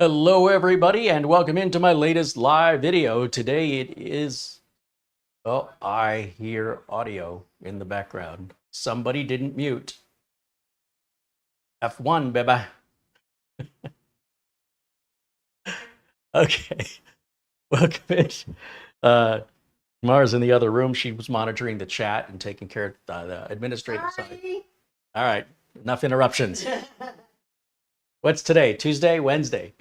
Hello everybody and welcome into my latest live video. Today it is, oh, I hear audio in the background. Somebody didn't mute. F1, baby. Okay, welcome in. Mara's in the other room. She was monitoring the chat and taking care of the administrative side. All right, enough interruptions. What's today? Tuesday, Wednesday?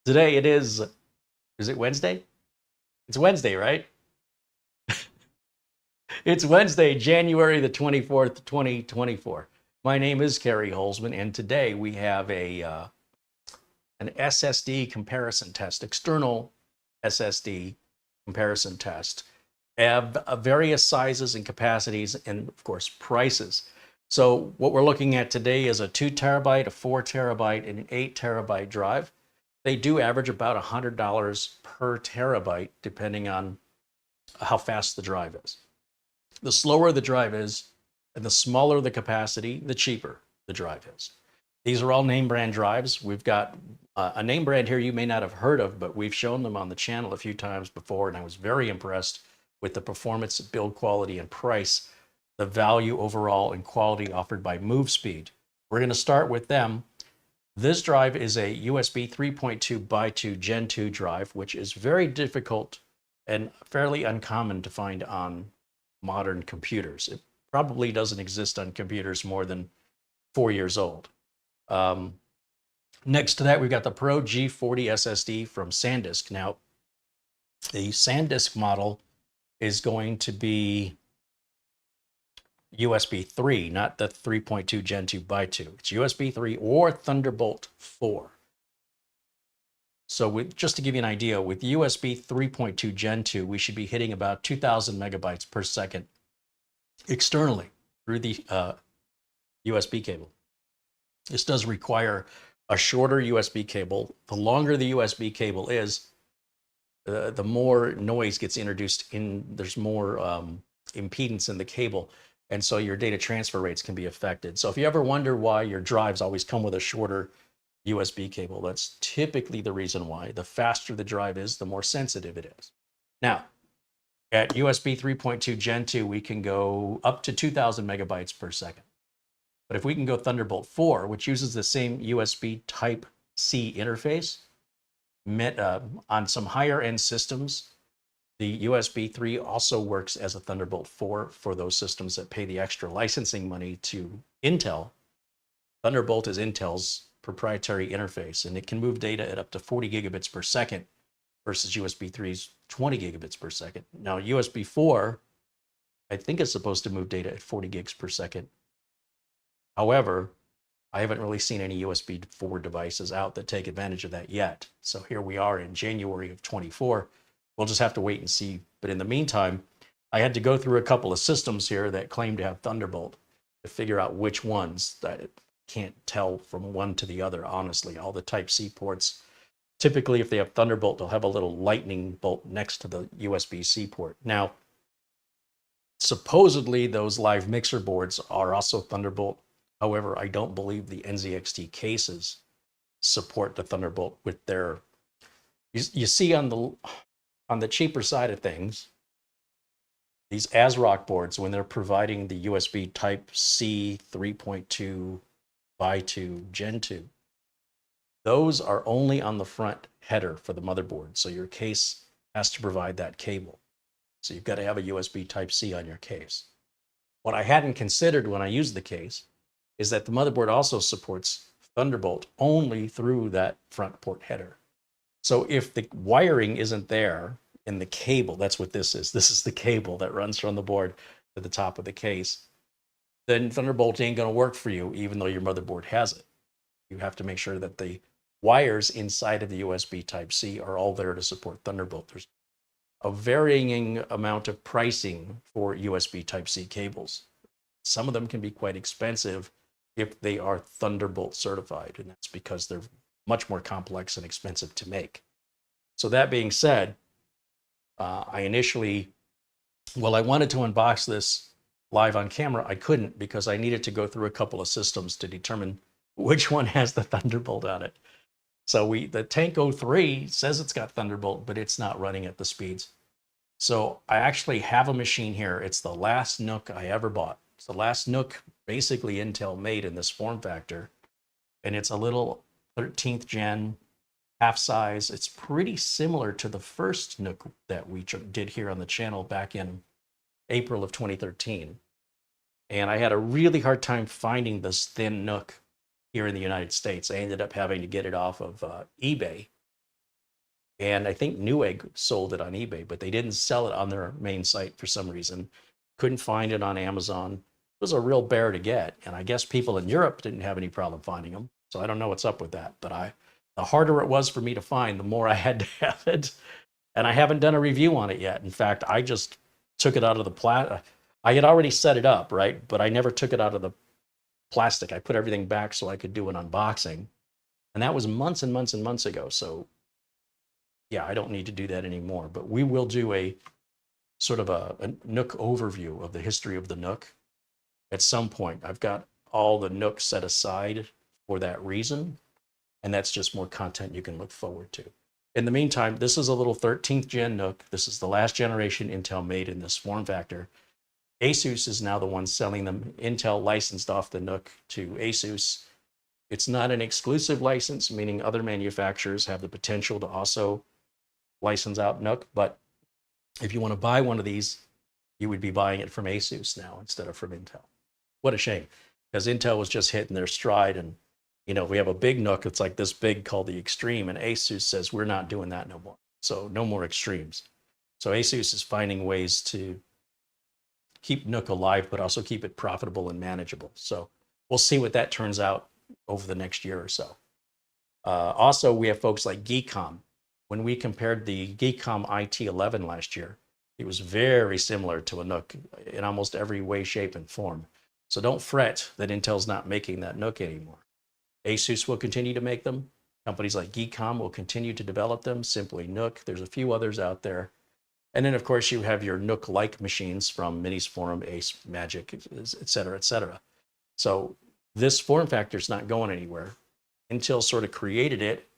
Today it is it Wednesday? It's Wednesday, right? It's Wednesday, January the 24th, 2024. My name is CareyHolzman, and today we have an SSD comparison test, external SSD comparison test of various sizes and capacities and, of course, prices. So what we're looking at today is a 2 terabyte, a 4 terabyte, and an 8 terabyte drive. They do average about $100 per terabyte, depending on how fast the drive is. The slower the drive is, and the smaller the capacity, the cheaper the drive is. These are all name brand drives. We've got a name brand here you may not have heard of, but we've shown them on the channel a few times before, and I was very impressed with the performance, build quality, and price, the value overall and quality offered by movespeed. We're going to start with them. This drive is a USB 3.2 Gen 2 drive, which is very difficult and fairly uncommon to find on modern computers. It probably doesn't exist on computers more than 4 years old. Next to that, we've got the Pro G40 SSD from SanDisk. Now, the SanDisk model is going to be USB 3, not the 3.2 Gen 2x2. It's USB 3 or Thunderbolt 4. So just to give you an idea, with USB 3.2 Gen 2, we should be hitting about 2,000 megabytes per second externally through the USB cable. This does require a shorter USB cable. The longer the USB cable is, the more noise gets introduced in. There's more impedance in the cable. And so your data transfer rates can be affected. So if you ever wonder why your drives always come with a shorter USB cable, that's typically the reason why. The faster the drive is, the more sensitive it is. Now, at USB 3.2 Gen 2, we can go up to 2,000 megabytes per second. But if we can go Thunderbolt 4, which uses the same USB Type-C interface, on some higher end systems, the USB 3 also works as a Thunderbolt 4 for those systems that pay the extra licensing money to Intel. Thunderbolt is Intel's proprietary interface, and it can move data at up to 40 gigabits per second versus USB 3's 20 gigabits per second. Now, USB 4, I think is supposed to move data at 40 gigs per second. However, I haven't really seen any USB 4 devices out that take advantage of that yet. So here we are in January of 24. We'll just have to wait and see. But in the meantime, I had to go through a couple of systems here that claim to have Thunderbolt to figure out which ones. That can't tell from one to the other, honestly. All the Type-C ports, typically if they have Thunderbolt, they'll have a little lightning bolt next to the USB-C port. Now, supposedly those live mixer boards are also Thunderbolt. However, I don't believe the NZXT cases support the Thunderbolt with their, you see on the cheaper side of things, these ASRock boards, when they're providing the USB Type-C 3.2 by 2 Gen 2, those are only on the front header for the motherboard. So your case has to provide that cable. So you've got to have a USB Type-C on your case. What I hadn't considered when I used the case is that the motherboard also supports Thunderbolt only through that front port header. So if the wiring isn't there in the cable, that's what this is. This is the cable that runs from the board to the top of the case. Then Thunderbolt ain't going to work for you, even though your motherboard has it. You have to make sure that the wires inside of the USB Type-C are all there to support Thunderbolt. There's a varying amount of pricing for USB Type-C cables. Some of them can be quite expensive if they are Thunderbolt certified, and that's because they're much more complex and expensive to make. So that being said, I initially, well, I wanted to unbox this live on camera. I couldn't because I needed to go through a couple of systems to determine which one has the Thunderbolt on it. So the Tank 03 says it's got Thunderbolt, but it's not running at the speeds. So I actually have a machine here. It's the last Nook I ever bought. It's the last Nook basically Intel made in this form factor. And it's a little 13th gen, half size. It's pretty similar to the first Nook that we did here on the channel back in April of 2013. And I had a really hard time finding this thin Nook here in the United States. I ended up having to get it off of eBay. And I think Newegg sold it on eBay, but they didn't sell it on their main site for some reason. Couldn't find it on Amazon. It was a real bear to get. And I guess people in Europe didn't have any problem finding them. So I don't know what's up with that. But the harder it was for me to find, the more I had to have it. And I haven't done a review on it yet. In fact, I just took it out of the I had already set it up, right? But I never took it out of the plastic. I put everything back so I could do an unboxing. And that was months and months and months ago. So yeah, I don't need to do that anymore. But we will do a sort of a Nook overview of the history of the Nook at some point. I've got all the Nook set aside for that reason. And that's just more content you can look forward to. In the meantime, this is a little 13th gen Nook. This is the last generation Intel made in this form factor. Asus is now the one selling them. Intel licensed off the Nook to Asus. It's not an exclusive license, meaning other manufacturers have the potential to also license out Nook. But if you want to buy one of these, you would be buying it from Asus now instead of from Intel. What a shame, because Intel was just hitting their stride. And, you know, we have a big Nook. It's like this big called the Extreme. And Asus says, we're not doing that no more. So no more Extremes. So Asus is finding ways to keep Nook alive, but also keep it profitable and manageable. So we'll see what that turns out over the next year or so. Also, we have folks like Geekom. When we compared the Geekom IT11 last year, it was very similar to a Nook in almost every way, shape, and form. So don't fret that Intel's not making that Nook anymore. Asus will continue to make them. Companies like Geekom will continue to develop them. Simply Nook. There's a few others out there. And then, of course, you have your Nook-like machines from Minis Forum, Ace, Magic, et cetera, et cetera. So this form factor is not going anywhere. Intel sort of created it,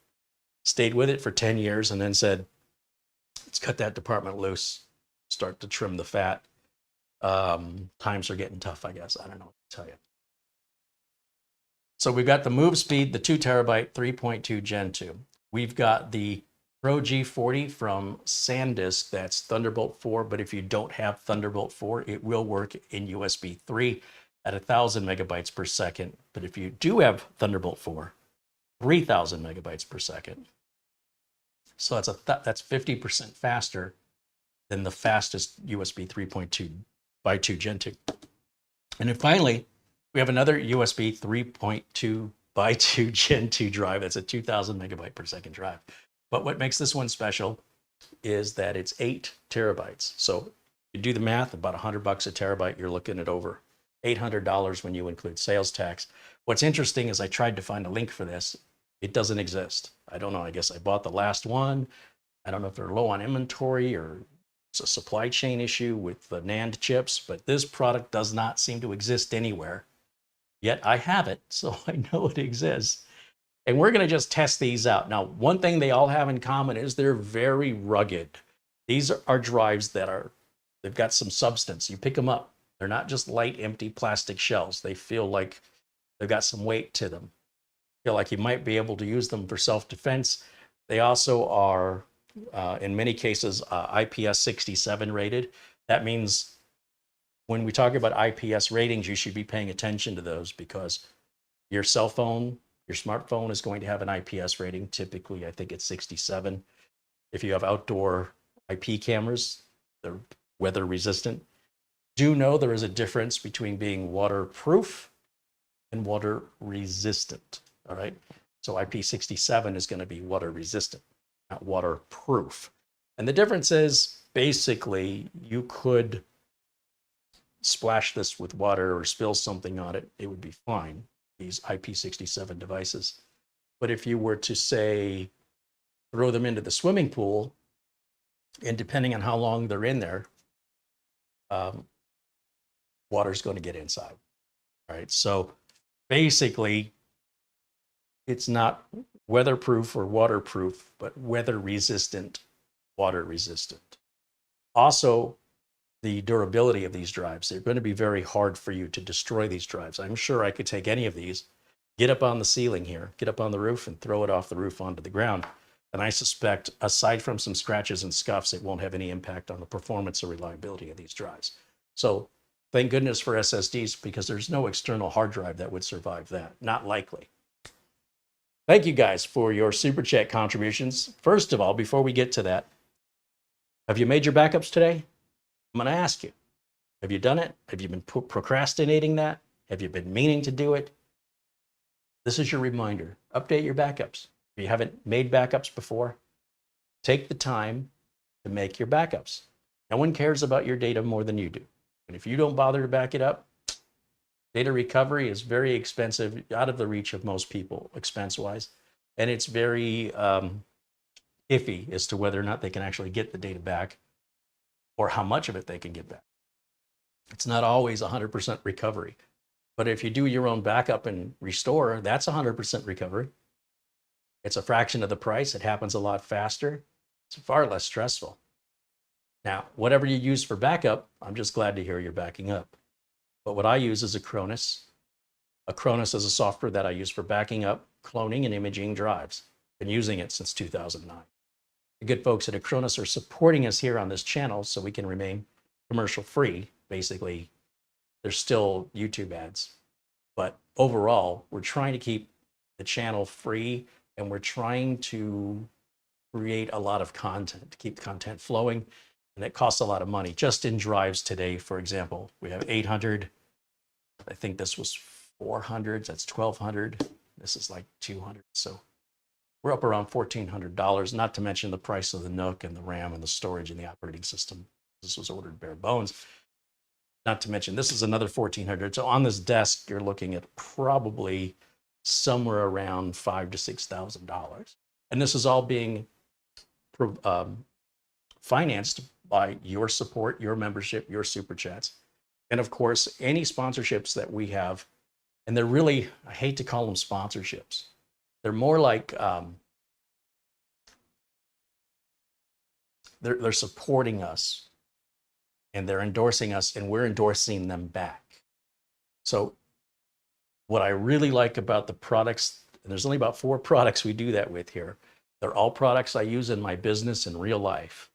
stayed with it for 10 years, and then said, let's cut that department loose, start to trim the fat. Times are getting tough, I guess. I don't know what to tell you. So we've got the movespeed, the 2 terabyte 3.2 Gen 2. We've got the Pro G40 from SanDisk, that's Thunderbolt 4, but if you don't have Thunderbolt 4, it will work in USB 3 at 1,000 megabytes per second. But if you do have Thunderbolt 4, 3,000 megabytes per second. So that's 50% faster than the fastest USB 3.2 by 2 Gen 2. And then finally, we have another USB 3.2 by 2 Gen 2 drive. That's a 2,000 megabyte per second drive. But what makes this one special is that it's 8 terabytes. So you do the math, about $100 a terabyte, you're looking at over $800 when you include sales tax. What's interesting is I tried to find a link for this. It doesn't exist. I don't know. I guess I bought the last one. I don't know if they're low on inventory or it's a supply chain issue with the NAND chips, but this product does not seem to exist anywhere. Yet I have it, so I know it exists. And we're going to just test these out. Now, one thing they all have in common is they're very rugged. These are drives they've got some substance. You pick them up. They're not just light, empty plastic shells. They feel like they've got some weight to them. Feel like you might be able to use them for self-defense. They also are, in many cases, IPS 67 rated. That means when we talk about IPS ratings, you should be paying attention to those because your cell phone, your smartphone is going to have an IPS rating. Typically, I think it's 67. If you have outdoor IP cameras, they're weather resistant. Do know there is a difference between being waterproof and water resistant. All right. So IP67 is going to be water resistant, not waterproof. And the difference is basically you could splash this with water or spill something on it. It would be fine. These IP67 devices. But if you were to say, throw them into the swimming pool, and depending on how long they're in there, water's going to get inside. All right. So basically, it's not weatherproof or waterproof, but weather resistant, water resistant. Also, the durability of these drives. They're going to be very hard for you to destroy these drives. I'm sure I could take any of these, get up on the ceiling here, get up on the roof and throw it off the roof onto the ground. And I suspect, aside from some scratches and scuffs, it won't have any impact on the performance or reliability of these drives. So thank goodness for SSDs, because there's no external hard drive that would survive that. Not likely. Thank you guys for your Super Chat contributions. First of all, before we get to that, have you made your backups today? I'm going to ask you, have you done it? Have you been procrastinating that? Have you been meaning to do it? This is your reminder. Update your backups. If you haven't made backups before, take the time to make your backups. No one cares about your data more than you do. And if you don't bother to back it up, data recovery is very expensive, out of the reach of most people, expense-wise. And it's very iffy as to whether or not they can actually get the data back or how much of it they can get back. It's not always 100% recovery. But if you do your own backup and restore, that's 100% recovery. It's a fraction of the price. It happens a lot faster. It's far less stressful. Now, whatever you use for backup, I'm just glad to hear you're backing up. But what I use is Acronis. Acronis is a software that I use for backing up, cloning, and imaging drives. Been using it since 2009. The good folks at Acronis are supporting us here on this channel so we can remain commercial free. Basically, there's still YouTube ads. But overall, we're trying to keep the channel free, and we're trying to create a lot of content, to keep the content flowing. And it costs a lot of money. Just in drives today, for example, we have 800. I think this was 400. That's 1,200. This is like 200. So we're up around $1,400, not to mention the price of the Nook and the RAM and the storage and the operating system. This was ordered bare bones. Not to mention, this is another $1,400. So on this desk, you're looking at probably somewhere around $5,000 to $6,000. And this is all being financed by your support, your membership, your super chats. And of course, any sponsorships that we have, and they're really, I hate to call them sponsorships. They're more like, they're supporting us and they're endorsing us and we're endorsing them back. So what I really like about the products, and there's only about 4 products we do that with here. They're all products I use in my business in real life.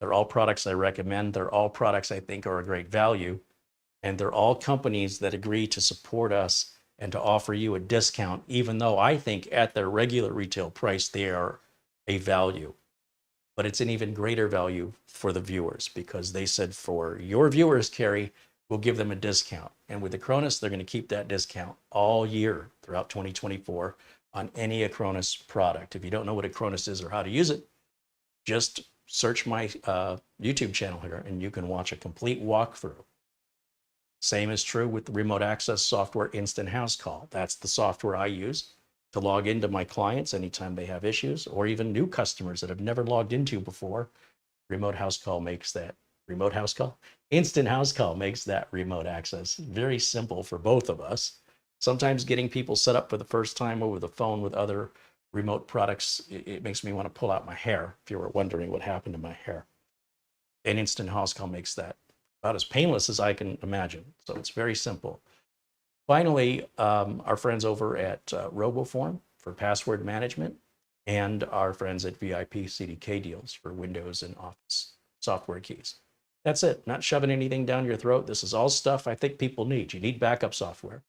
They're all products I recommend. They're all products I think are a great value. And they're all companies that agree to support us and to offer you a discount, even though I think at their regular retail price, they are a value. But it's an even greater value for the viewers, because they said, for your viewers, Carey, we'll give them a discount. And with Acronis, they're going to keep that discount all year throughout 2024 on any Acronis product. If you don't know what Acronis is or how to use it, just search my YouTube channel here and you can watch a complete walkthrough. Same is true with the remote access software Instant House Call. That's the software I use to log into my clients anytime they have issues, or even new customers that have never logged into before. Remote House Call makes that. Remote House Call? Instant House Call makes that remote access very simple for both of us. Sometimes getting people set up for the first time over the phone with other remote products, it makes me want to pull out my hair, if you were wondering what happened to my hair. And Instant House Call makes that about as painless as I can imagine. So it's very simple. Finally, our friends over at RoboForm for password management, and our friends at VIP CDK Deals for Windows and Office software keys. That's it. Not shoving anything down your throat. This is all stuff I think people need. You need backup software.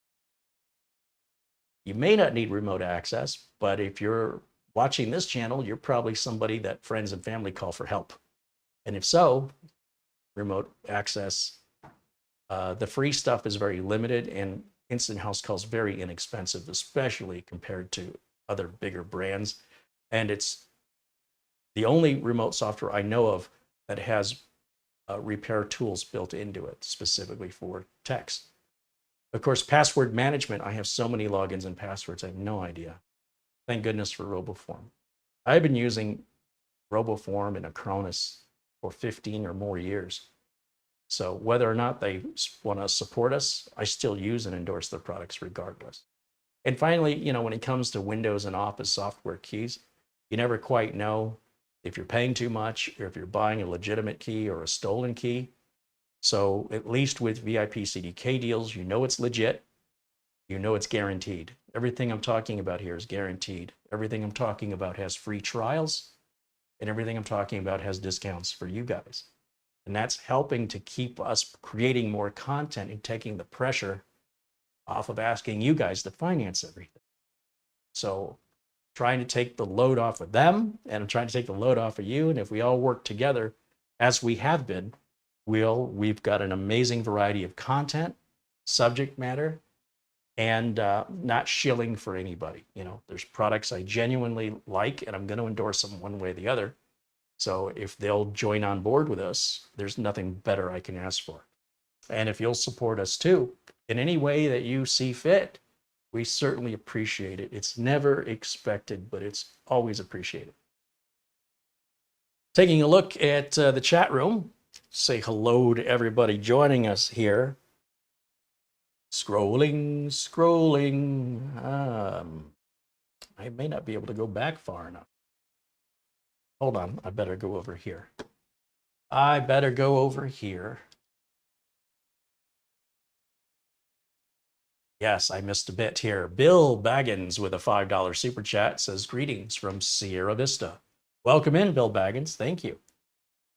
You may not need remote access, but if you're watching this channel, you're probably somebody that friends and family call for help. And if so, remote access, the free stuff is very limited, and Instant House Call is very inexpensive, especially compared to other bigger brands. And it's the only remote software I know of that has repair tools built into it, specifically for text. Of course, password management, I have so many logins and passwords, I have no idea. Thank goodness for RoboForm. I've been using RoboForm and Acronis for 15 or more years. So whether or not they want to support us, I still use and endorse their products regardless. And finally, you know, when it comes to Windows and Office software keys, you never quite know if you're paying too much or if you're buying a legitimate key or a stolen key. So at least with VIP CDK deals, you know it's legit. You know it's guaranteed. Everything I'm talking about here is guaranteed. Everything I'm talking about has free trials, and everything I'm talking about has discounts for you guys. And that's helping to keep us creating more content and taking the pressure off of asking you guys to finance everything. So trying to take the load off of them, and I'm trying to take the load off of you. And if we all work together, as we have been, we've got an amazing variety of content, subject matter, and not shilling for anybody. You know, there's products I genuinely like, and I'm going to endorse them one way or the other. So if they'll join on board with us, there's nothing better I can ask for. And if you'll support us too, in any way that you see fit, we certainly appreciate it. It's never expected, but it's always appreciated. Taking a look at the chat room, say hello to everybody joining us here. Scrolling. I may not be able to go back far enough. Hold on, I better go over here. Yes, I missed a bit here. Bill Baggins with a $5 super chat says, greetings from Sierra Vista. Welcome in, Bill Baggins. Thank you.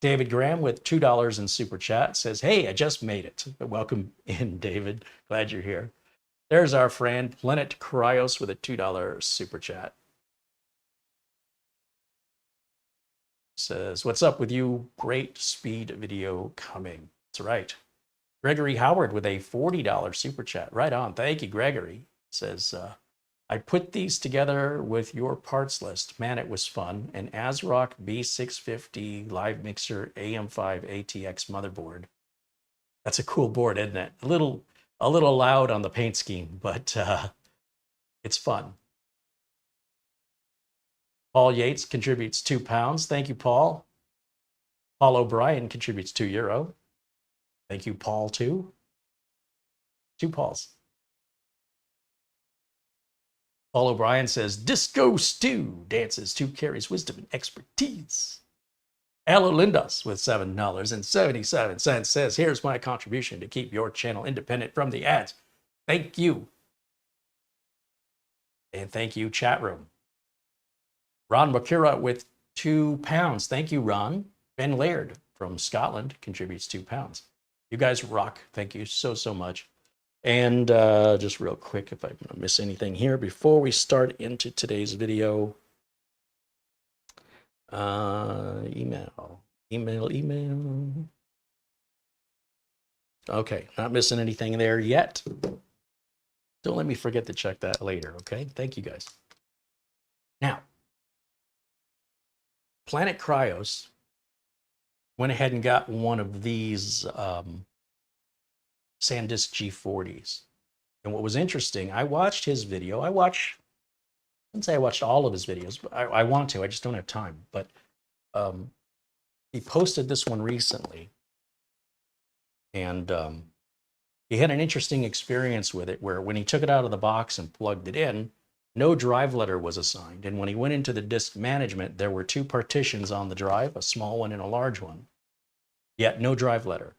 David Graham with $2 in super chat says, hey, I just made it. Welcome in, David. Glad you're here. There's our friend Planet Cryos with a $2 super chat. Says, what's up with you? Great speed video coming. That's right. Gregory Howard with a $40 super chat. Right on. Thank you, Gregory. Says, I put these together with your parts list. Man, it was fun. An ASRock B650 live mixer AM5 ATX motherboard. That's a cool board, isn't it? A little loud on the paint scheme, but it's fun. Paul Yates contributes £2. Thank you, Paul. Paul O'Brien contributes €2. Thank you, Paul, too. 2 Pauls. Paul O'Brien says, Disco Stew dances to Carey's wisdom and expertise. Aloe Lindos with $7.77 says, here's my contribution to keep your channel independent from the ads. Thank you. And thank you, chat room. Ron Makura with £2. Thank you, Ron. Ben Laird from Scotland contributes £2. You guys rock. Thank you so much. And just real quick, if I miss anything here before we start into today's video, email. Okay, not missing anything there yet. Don't let me forget to check that later, okay? Thank you, guys. Now, Planet Cryos went ahead and got one of these SanDisk G40s. And what was interesting, I watched his video. I wouldn't say I watched all of his videos, but I want to. I just don't have time. But he posted this one recently. And he had an interesting experience with it where when he took it out of the box and plugged it in, no drive letter was assigned. And when he went into the disk management, there were 2 partitions on the drive, a small one and a large one, yet no drive letter.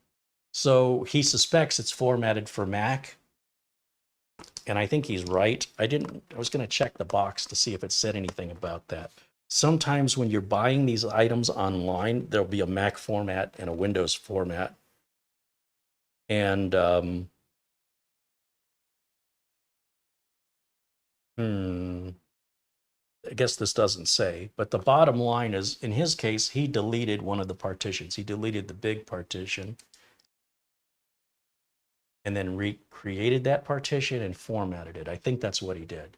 So he suspects it's formatted for Mac. And I think he's right. I was going to check the box to see if it said anything about that. Sometimes when you're buying these items online, there'll be a Mac format and a Windows format. And I guess this doesn't say, but the bottom line is, in his case, he deleted one of the partitions. He deleted the big partition and then recreated that partition and formatted it. I think that's what he did.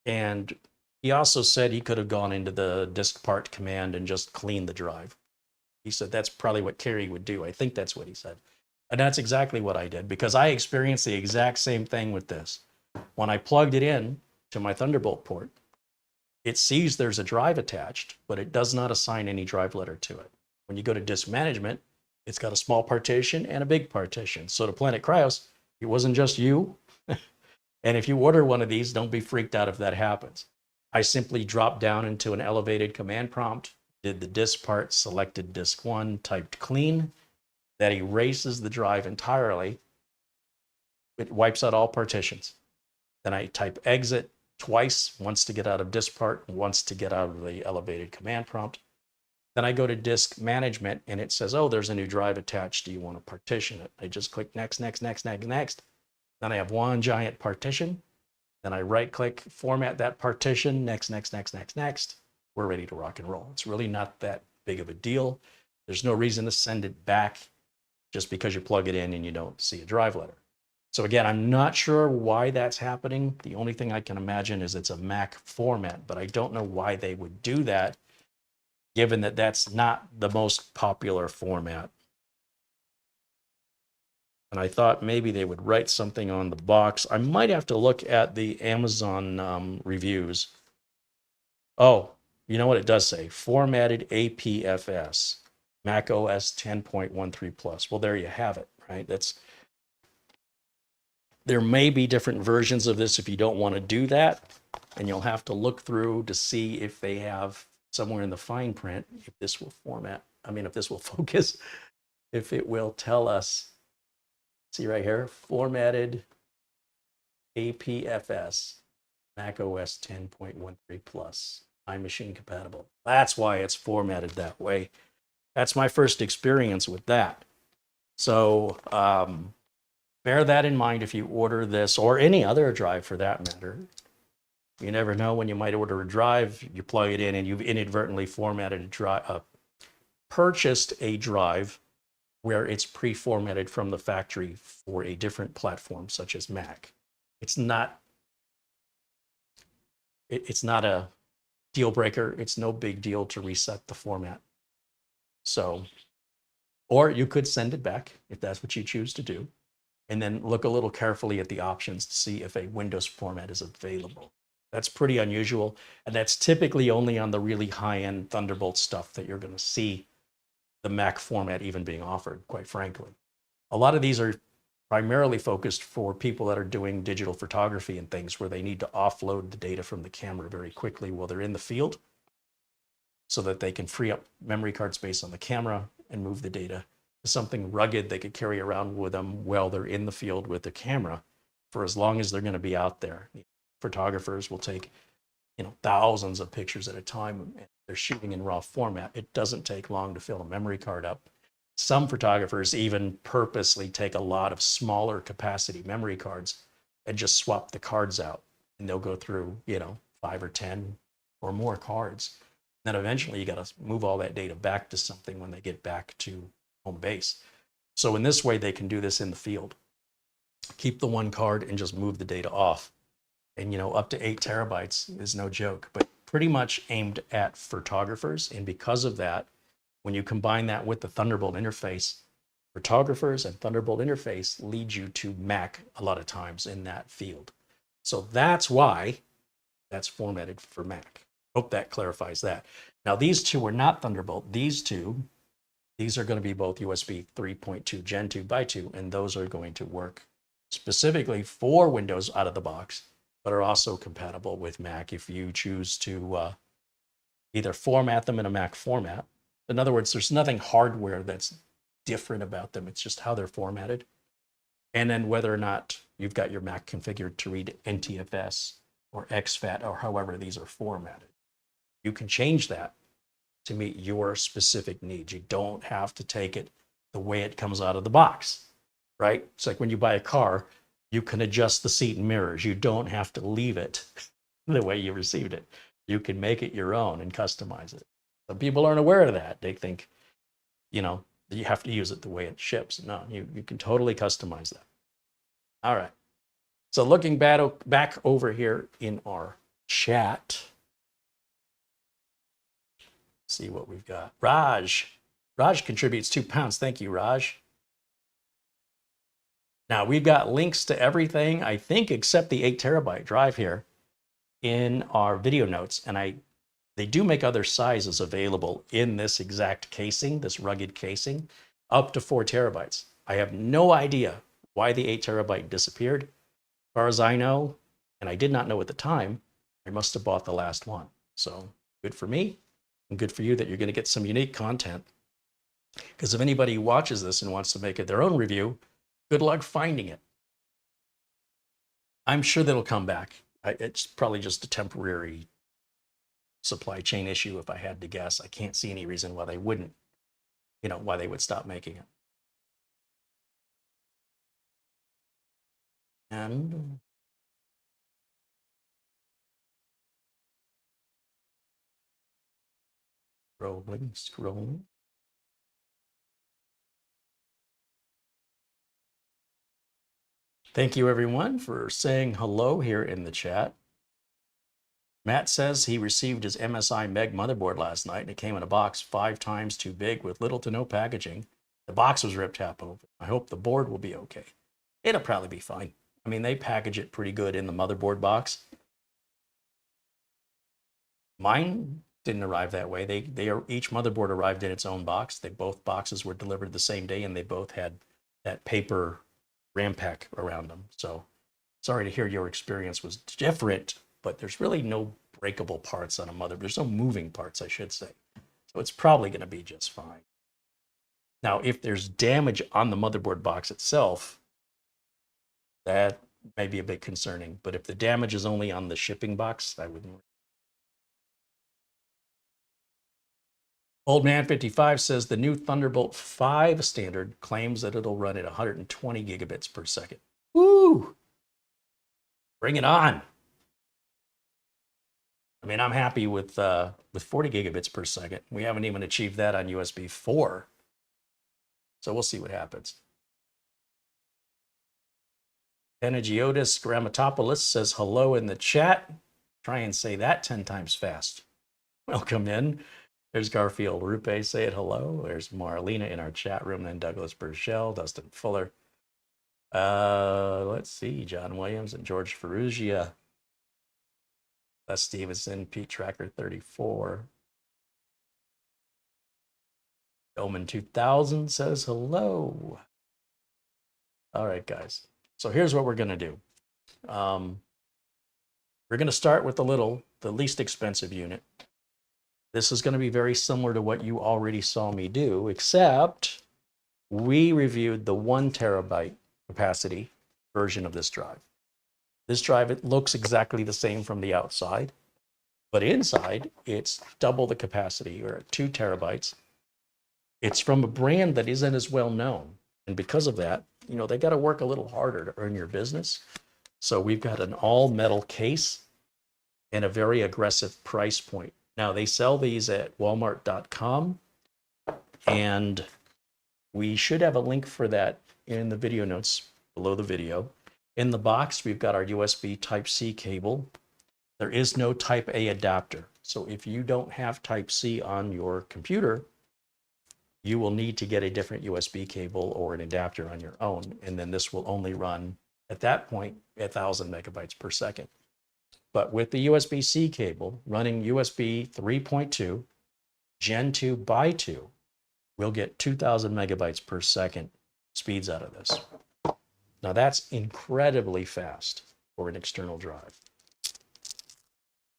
And he also said he could have gone into the disk part command and just cleaned the drive. He said that's probably what Carey would do. I think that's what he said. And that's exactly what I did, because I experienced the exact same thing with this. When I plugged it in to my Thunderbolt port, it sees there's a drive attached, but it does not assign any drive letter to it. When you go to disk management, it's got a small partition and a big partition. So to Planet Cryos, it wasn't just you. And if you order one of these, don't be freaked out if that happens. I simply dropped down into an elevated command prompt, did the disk part, selected disk 1, typed clean. That erases the drive entirely. It wipes out all partitions. Then I type exit twice, once to get out of disk part, once to get out of the elevated command prompt. Then I go to disk management and it says, oh, there's a new drive attached. Do you want to partition it? I just click next, next, next, next, next. Then I have one giant partition. Then I right click, format that partition, next, next, next, next, next. We're ready to rock and roll. It's really not that big of a deal. There's no reason to send it back just because you plug it in and you don't see a drive letter. So again, I'm not sure why that's happening. The only thing I can imagine is it's a Mac format, but I don't know why they would do that, given that that's not the most popular format. And I thought maybe they would write something on the box. I might have to look at the Amazon reviews. Oh, you know what it does say? Formatted APFS, Mac OS 10.13 plus. Well, there you have it, right? There may be different versions of this if you don't want to do that. And you'll have to look through to see if they have somewhere in the fine print, if this will if this will focus, if it will tell us. See right here, formatted APFS, Mac OS 10.13 plus, iMachine compatible. That's why it's formatted that way. That's my first experience with that. So bear that in mind if you order this, or any other drive for that matter. You never know when you might order a drive, you plug it in and you've inadvertently formatted a drive, purchased a drive where it's pre-formatted from the factory for a different platform, such as Mac. It's not a deal breaker. It's no big deal to reset the format. So, or you could send it back if that's what you choose to do, and then look a little carefully at the options to see if a Windows format is available. That's pretty unusual, and that's typically only on the really high-end Thunderbolt stuff that you're going to see the Mac format even being offered, quite frankly. A lot of these are primarily focused for people that are doing digital photography and things where they need to offload the data from the camera very quickly while they're in the field so that they can free up memory card space on the camera and move the data to something rugged they could carry around with them while they're in the field with the camera for as long as they're going to be out there. Photographers will take, thousands of pictures at a time. They're shooting in raw format. It doesn't take long to fill a memory card up. Some photographers even purposely take a lot of smaller capacity memory cards and just swap the cards out. And they'll go through, 5 or 10 or more cards. Then eventually you got to move all that data back to something when they get back to home base. So in this way, they can do this in the field. Keep the one card and just move the data off. And, up to 8 terabytes is no joke, but pretty much aimed at photographers. And because of that, when you combine that with the Thunderbolt interface, photographers and Thunderbolt interface lead you to Mac a lot of times in that field. So that's why that's formatted for Mac. Hope that clarifies that. Now, these two are not Thunderbolt. These are going to be both USB 3.2 Gen2x2, and those are going to work specifically for Windows out of the box, but are also compatible with Mac if you choose to either format them in a Mac format. In other words, there's nothing hardware that's different about them. It's just how they're formatted. And then whether or not you've got your Mac configured to read NTFS or exFAT or however these are formatted. You can change that to meet your specific needs. You don't have to take it the way it comes out of the box, right? It's like when you buy a car, you can adjust the seat and mirrors. You don't have to leave it the way you received it. You can make it your own and customize it. Some people aren't aware of that. They think, that you have to use it the way it ships. No, you can totally customize that. All right. So looking back over here in our chat, see what we've got. Raj contributes £2. Thank you, Raj. Now we've got links to everything, I think, except the 8 terabyte drive here in our video notes. And they do make other sizes available in this exact casing, this rugged casing, up to 4 terabytes. I have no idea why the 8 terabyte disappeared. As far as I know, and I did not know at the time, I must have bought the last one. So good for me and good for you that you're going to get some unique content. Because if anybody watches this and wants to make it their own review, good luck finding it. I'm sure that'll come back. It's probably just a temporary supply chain issue if I had to guess. I can't see any reason why they wouldn't, why they would stop making it. And scrolling. Thank you everyone for saying hello here in the chat. Matt says he received his MSI Meg motherboard last night and it came in a box 5 times too big with little to no packaging. The box was ripped half open. I hope the board will be okay. It'll probably be fine. I mean, they package it pretty good in the motherboard box. Mine didn't arrive that way. Each motherboard arrived in its own box. Both boxes were delivered the same day and they both had that paper RAM pack around them. So sorry to hear your experience was different, but there's really no breakable parts on a motherboard. There's no moving parts, I should say. So it's probably going to be just fine. Now, if there's damage on the motherboard box itself, that may be a bit concerning. But if the damage is only on the shipping box, I wouldn't. Old Man 55 says the new Thunderbolt 5 standard claims that it'll run at 120 gigabits per second. Woo! Bring it on. I mean, I'm happy with 40 gigabits per second. We haven't even achieved that on USB 4. So we'll see what happens. Panagiotis Grammatopoulos says hello in the chat. Try and say that 10 times fast. Welcome in. There's Garfield Rupe, say it hello. There's Marlena in our chat room, then Douglas Burchell, Dustin Fuller. Let's see, John Williams and George Ferrugia. Les Stevenson, Pete Tracker 34. Omen 2000 says hello. All right, guys. So here's what we're going to do. We're going to start with the least expensive unit. This is going to be very similar to what you already saw me do, except we reviewed the 1 terabyte capacity version of this drive. This drive, it looks exactly the same from the outside, but inside it's double the capacity, or 2 terabytes. It's from a brand that isn't as well known. And because of that, they got to work a little harder to earn your business. So we've got an all metal case and a very aggressive price point. Now they sell these at walmart.com, and we should have a link for that in the video notes below the video. In the box, we've got our USB Type-C cable. There is no Type-A adapter. So if you don't have Type-C on your computer, you will need to get a different USB cable or an adapter on your own. And then this will only run, at that point, 1,000 megabytes per second. But with the USB-C cable running USB 3.2 Gen2x2, we'll get 2,000 megabytes per second speeds out of this. Now that's incredibly fast for an external drive.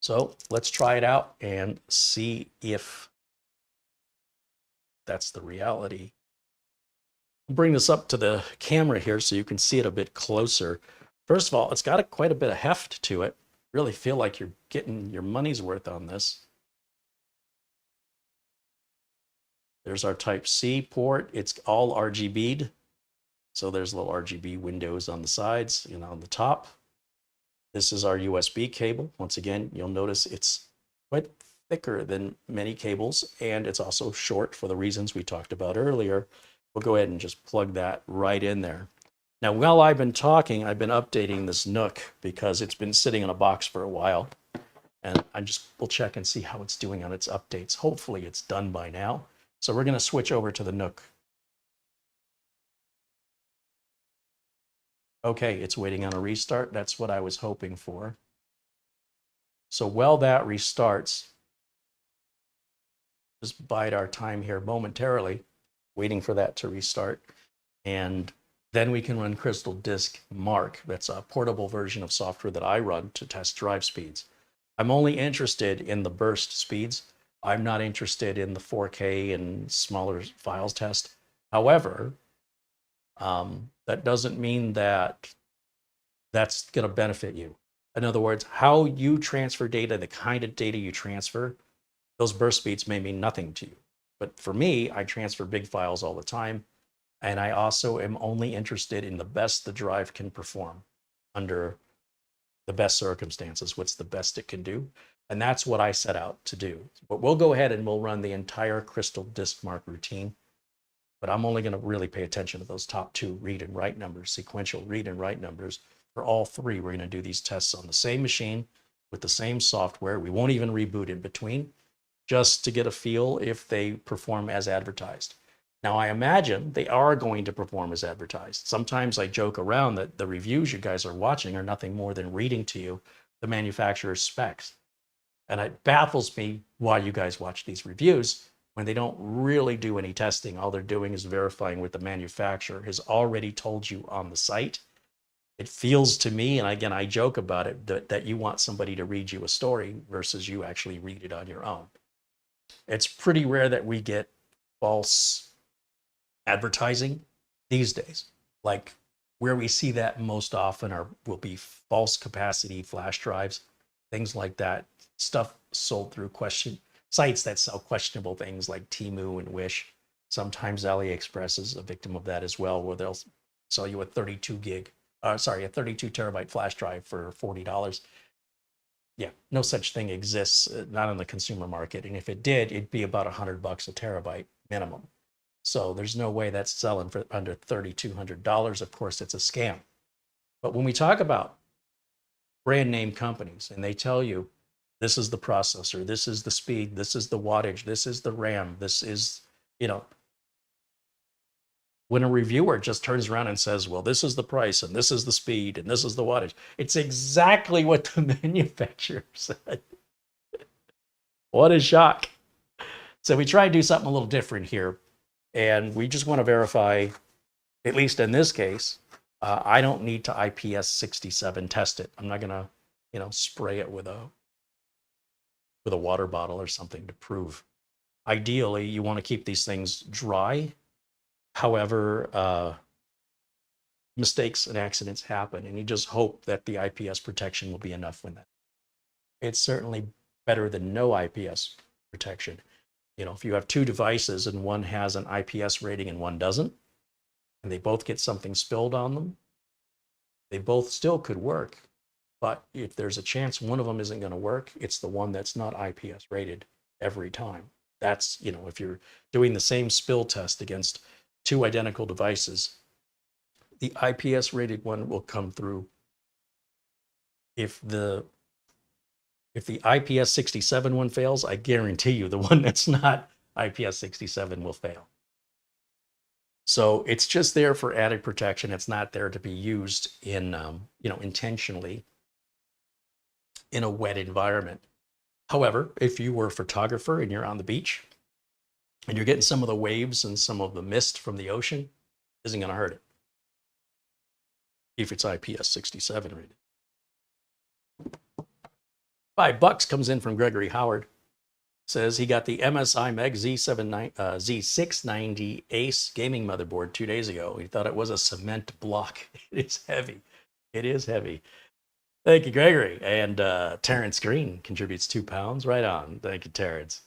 So let's try it out and see if that's the reality. I'll bring this up to the camera here so you can see it a bit closer. First of all, it's got quite a bit of heft to it. Really feel like you're getting your money's worth on this. There's our Type-C port. It's all RGB'd. So there's little RGB windows on the sides and on the top. This is our USB cable. Once again, you'll notice it's quite thicker than many cables, and it's also short for the reasons we talked about earlier. We'll go ahead and just plug that right in there. Now, while I've been talking, I've been updating this Nook because it's been sitting in a box for a while. And we'll check and see how it's doing on its updates. Hopefully it's done by now. So we're going to switch over to the Nook. Okay, it's waiting on a restart. That's what I was hoping for. So while that restarts, just bide our time here momentarily, waiting for that to restart. And Then we can run Crystal Disk Mark. That's a portable version of software that I run to test drive speeds. I'm only interested in the burst speeds. I'm not interested in the 4K and smaller files test. However, that doesn't mean that that's going to benefit you. In other words, how you transfer data, the kind of data you transfer, those burst speeds may mean nothing to you. But for me, I transfer big files all the time. And I also am only interested in the best the drive can perform under the best circumstances. What's the best it can do? And that's what I set out to do. But we'll go ahead and we'll run the entire Crystal Disk Mark routine. But I'm only going to really pay attention to those top two read and write numbers, sequential read and write numbers. For all three, we're going to do these tests on the same machine with the same software. We won't even reboot in between, just to get a feel if they perform as advertised. Now, I imagine they are going to perform as advertised. Sometimes I joke around that the reviews you guys are watching are nothing more than reading to you the manufacturer's specs. And it baffles me why you guys watch these reviews when they don't really do any testing. All they're doing is verifying what the manufacturer has already told you on the site. It feels to me, and again, I joke about it, that you want somebody to read you a story versus you actually read it on your own. It's pretty rare that we get false advertising these days. Like where we see that most often will be false capacity flash drives, things like that, stuff sold through sites that sell questionable things like Temu and Wish. Sometimes AliExpress is a victim of that as well, where they'll sell you a 32 terabyte flash drive for $40. Yeah, no such thing exists, not in the consumer market. And if it did, it'd be about $100 a terabyte minimum. So there's no way that's selling for under $3,200. Of course, it's a scam. But when we talk about brand name companies and they tell you, this is the processor, this is the speed, this is the wattage, this is the RAM, this is, when a reviewer just turns around and says, well, this is the price and this is the speed and this is the wattage, it's exactly what the manufacturer said. What a shock. So we try to do something a little different here. And we just want to verify, at least in this case, I don't need to IPS67 test it. I'm not going to, spray it with a water bottle or something to prove. Ideally, you want to keep these things dry. However, mistakes and accidents happen, and you just hope that the IPS protection will be enough when that. It's certainly better than no IPS protection. If you have two devices and one has an IPS rating and one doesn't, and they both get something spilled on them, they both still could work. But if there's a chance one of them isn't going to work, it's the one that's not IPS rated every time. That's, if you're doing the same spill test against two identical devices, the IPS rated one will come through. If the IPS 67 one fails, I guarantee you the one that's not IPS 67 will fail. So it's just there for added protection. It's not there to be used in, intentionally in a wet environment. However, if you were a photographer and you're on the beach and you're getting some of the waves and some of the mist from the ocean, isn't going to hurt it if it's IPS 67 rated. $5 comes in from Gregory Howard. Says he got the MSI Meg Z690 Ace gaming motherboard 2 days ago. He thought it was a cement block. It is heavy. It is heavy. Thank you, Gregory. And Terrence Green contributes £2. Right on. Thank you, Terrence.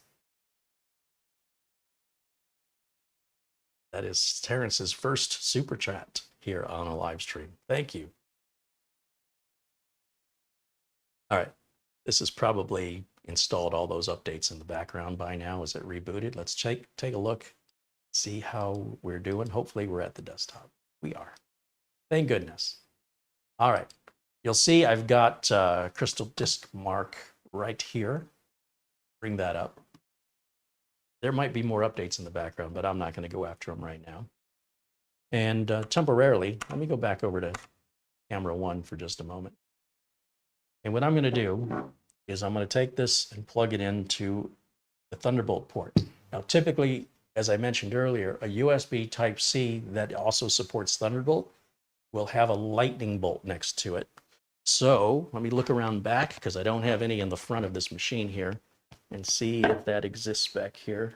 That is Terrence's first super chat here on a live stream. Thank you. All right. This is probably installed all those updates in the background by now. Is it rebooted? Let's take a look, see how we're doing. Hopefully we're at the desktop. We are. Thank goodness. All right. You'll see I've got Crystal Disk Mark right here. Bring that up. There might be more updates in the background, but I'm not going to go after them right now. And temporarily, let me go back over to camera 1 for just a moment. And what I'm going to do is I'm going to take this and plug it into the Thunderbolt port. Now, typically, as I mentioned earlier, a USB Type-C that also supports Thunderbolt will have a lightning bolt next to it. So let me look around back because I don't have any in the front of this machine here and see if that exists back here.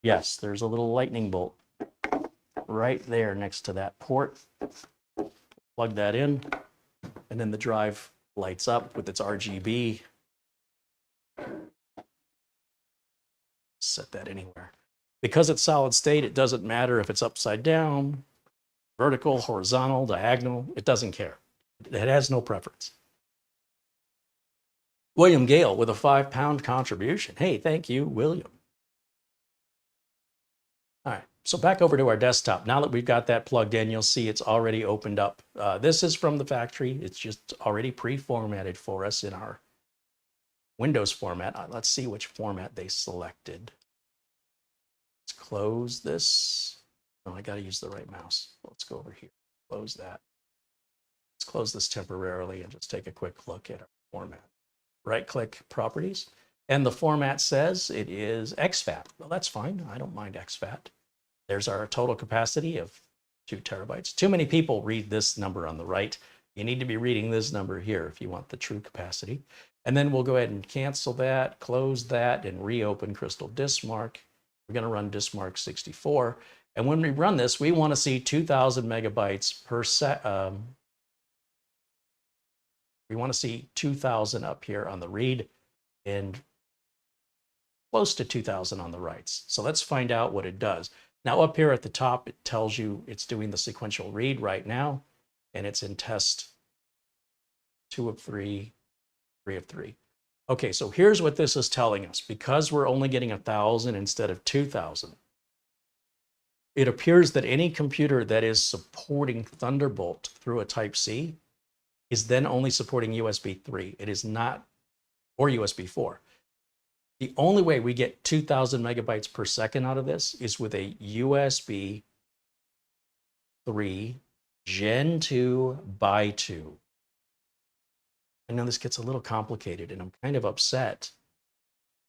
Yes, there's a little lightning bolt right there next to that port. Plug that in, and then the drive lights up with its RGB. Set that anywhere. Because it's solid state, it doesn't matter if it's upside down, vertical, horizontal, diagonal. It doesn't care. It has no preference. William Gale with a 5-pound contribution. Hey, thank you, William. All right, so back over to our desktop. Now that we've got that plugged in, you'll see it's already opened up. This is from the factory. It's just already pre-formatted for us in our Windows format. Let's see which format they selected. Let's close this. Oh, I got to use the right mouse. Let's go over here. Close that. Let's close this temporarily and just take a quick look at our format. Right-click Properties. And the format says it is exFAT. Well, that's fine. I don't mind exFAT. There's our total capacity of 2 terabytes. Too many people read this number on the right. You need to be reading this number here if you want the true capacity. And then we'll go ahead and cancel that, close that, and reopen Crystal DiskMark. We're going to run DiskMark 64. And when we run this, we want to see 2,000 megabytes per second. We want to see 2,000 up here on the read and close to 2,000 on the writes. So let's find out what it does. Now up here at the top, it tells you it's doing the sequential read right now, and it's in test 2 of 3, 3 of 3. Okay, so here's what this is telling us. Because we're only getting 1,000 instead of 2,000, it appears that any computer that is supporting Thunderbolt through a Type-C is then only supporting USB 3. It is not, or USB 4. The only way we get 2,000 megabytes per second out of this is with a USB 3 Gen2x2. I know this gets a little complicated, and I'm kind of upset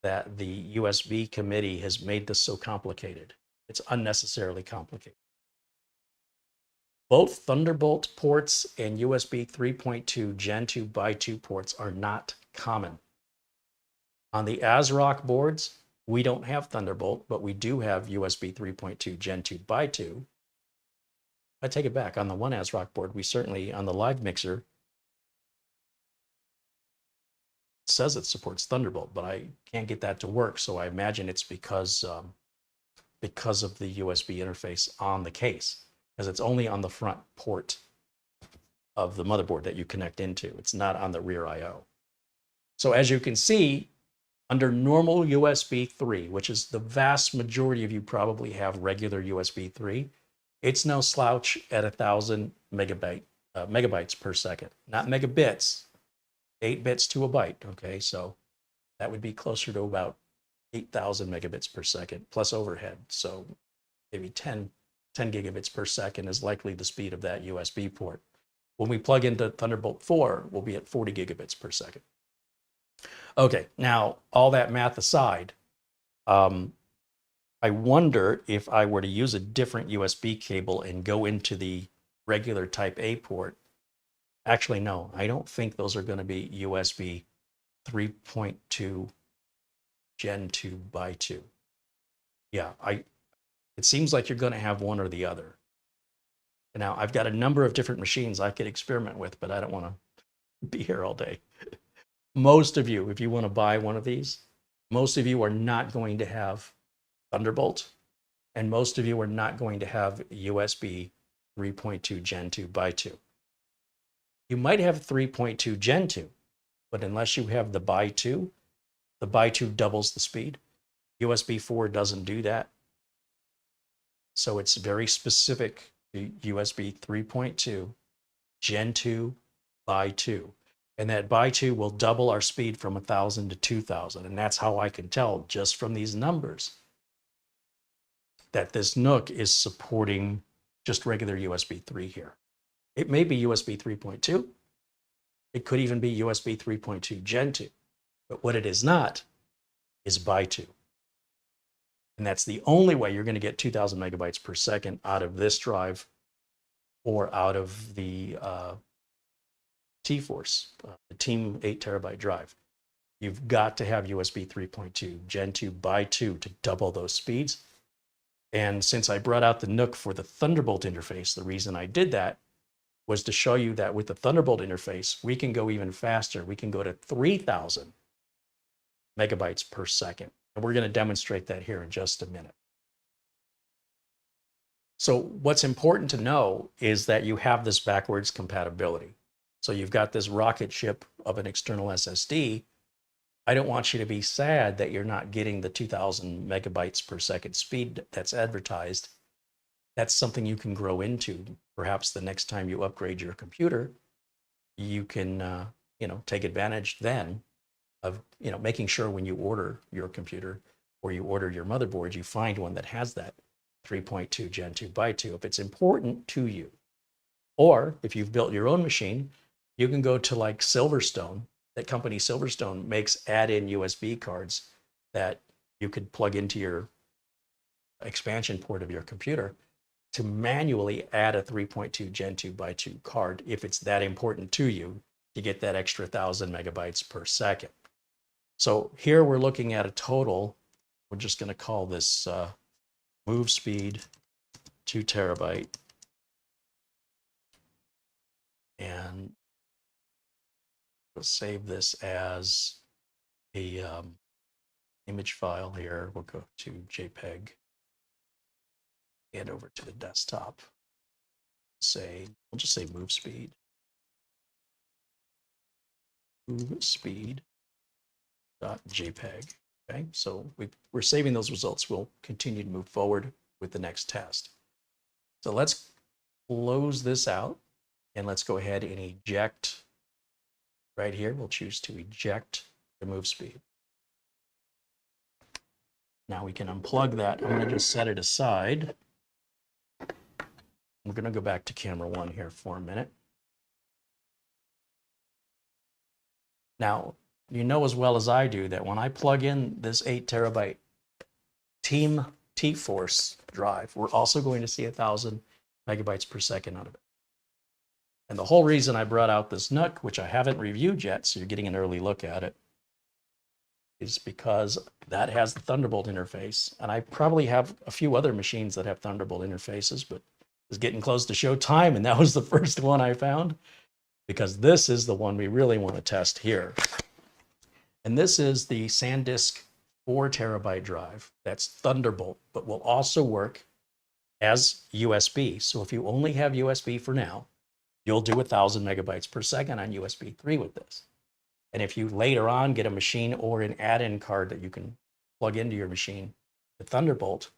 that the USB committee has made this so complicated. It's unnecessarily complicated. Both Thunderbolt ports and USB 3.2 Gen2x2 ports are not common. On the ASRock boards, we don't have Thunderbolt, but we do have USB 3.2 Gen2x2. I take it back. On the one ASRock board, we certainly, on the live mixer, it says it supports Thunderbolt, but I can't get that to work. So I imagine it's because of the USB interface on the case, because it's only on the front port of the motherboard that you connect into. It's not on the rear I/O. So as you can see, under normal USB 3, which is the vast majority of you probably have regular USB 3, it's no slouch at 1,000 megabytes per second. Not megabits, 8 bits to a byte, okay? So that would be closer to about 8,000 megabits per second plus overhead. So maybe 10 gigabits per second is likely the speed of that USB port. When we plug into Thunderbolt 4, we'll be at 40 gigabits per second. Okay, now all that math aside, I wonder if I were to use a different USB cable and go into the regular Type A port. Actually, no, I don't think those are going to be USB 3.2 Gen2x2. Yeah, it seems like you're going to have one or the other. Now, I've got a number of different machines I could experiment with, but I don't want to be here all day. Most of you, if you want to buy one of these, most of you are not going to have Thunderbolt, and most of you are not going to have USB 3.2 Gen2x2. You might have 3.2 Gen2, but unless you have the x2, the x2 doubles the speed. USB 4 doesn't do that. So it's very specific to USB 3.2 Gen2x2. And that x2 will double our speed from 1,000 to 2,000. And that's how I can tell just from these numbers that this Nook is supporting just regular USB 3 here. It may be USB 3.2. It could even be USB 3.2 Gen2. But what it is not is x2. And that's the only way you're going to get 2000 megabytes per second out of this drive or out of the T-FORCE, the Team 8 terabyte drive. You've got to have USB 3.2 Gen2x2 to double those speeds. And since I brought out the Nook for the Thunderbolt interface, the reason I did that was to show you that with the Thunderbolt interface, we can go even faster. We can go to 3000 megabytes per second. And we're going to demonstrate that here in just a minute. So what's important to know is that you have this backwards compatibility. So you've got this rocket ship of an external SSD. I don't want you to be sad that you're not getting the 2000 megabytes per second speed that's advertised. That's something you can grow into. Perhaps the next time you upgrade your computer, you can take advantage then of making sure when you order your computer or you order your motherboard, you find one that has that 3.2 Gen2x2 if it's important to you. Or if you've built your own machine, you can go to like Silverstone. That company Silverstone makes add-in USB cards that you could plug into your expansion port of your computer to manually add a 3.2 Gen2x2 card if it's that important to you to get that extra 1000 megabytes per second. So here we're looking at a total, we're just going to call this movespeed 2 terabyte. And we'll save this as a image file here. We'll go to JPEG and over to the desktop. We'll just say movespeed. Movespeed.jpg. Okay, so we're saving those results. We'll continue to move forward with the next test. So let's close this out and let's go ahead and eject. Right here, we'll choose to eject the movespeed. Now we can unplug that. I'm going to just set it aside. We're going to go back to camera 1 here for a minute. Now, you know as well as I do that when I plug in this 8 terabyte Team T-FORCE drive, we're also going to see 1000 megabytes per second out of it. And the whole reason I brought out this Nook, which I haven't reviewed yet, so you're getting an early look at it, is because that has the Thunderbolt interface. And I probably have a few other machines that have Thunderbolt interfaces, but it's getting close to show time, and that was the first one I found, because this is the one we really want to test here. And this is the SanDisk 4 terabyte drive. That's Thunderbolt, but will also work as USB. So if you only have USB for now, you'll do 1000 megabytes per second on USB 3 with this. And if you later on get a machine or an add-in card that you can plug into your machine, the Thunderbolt,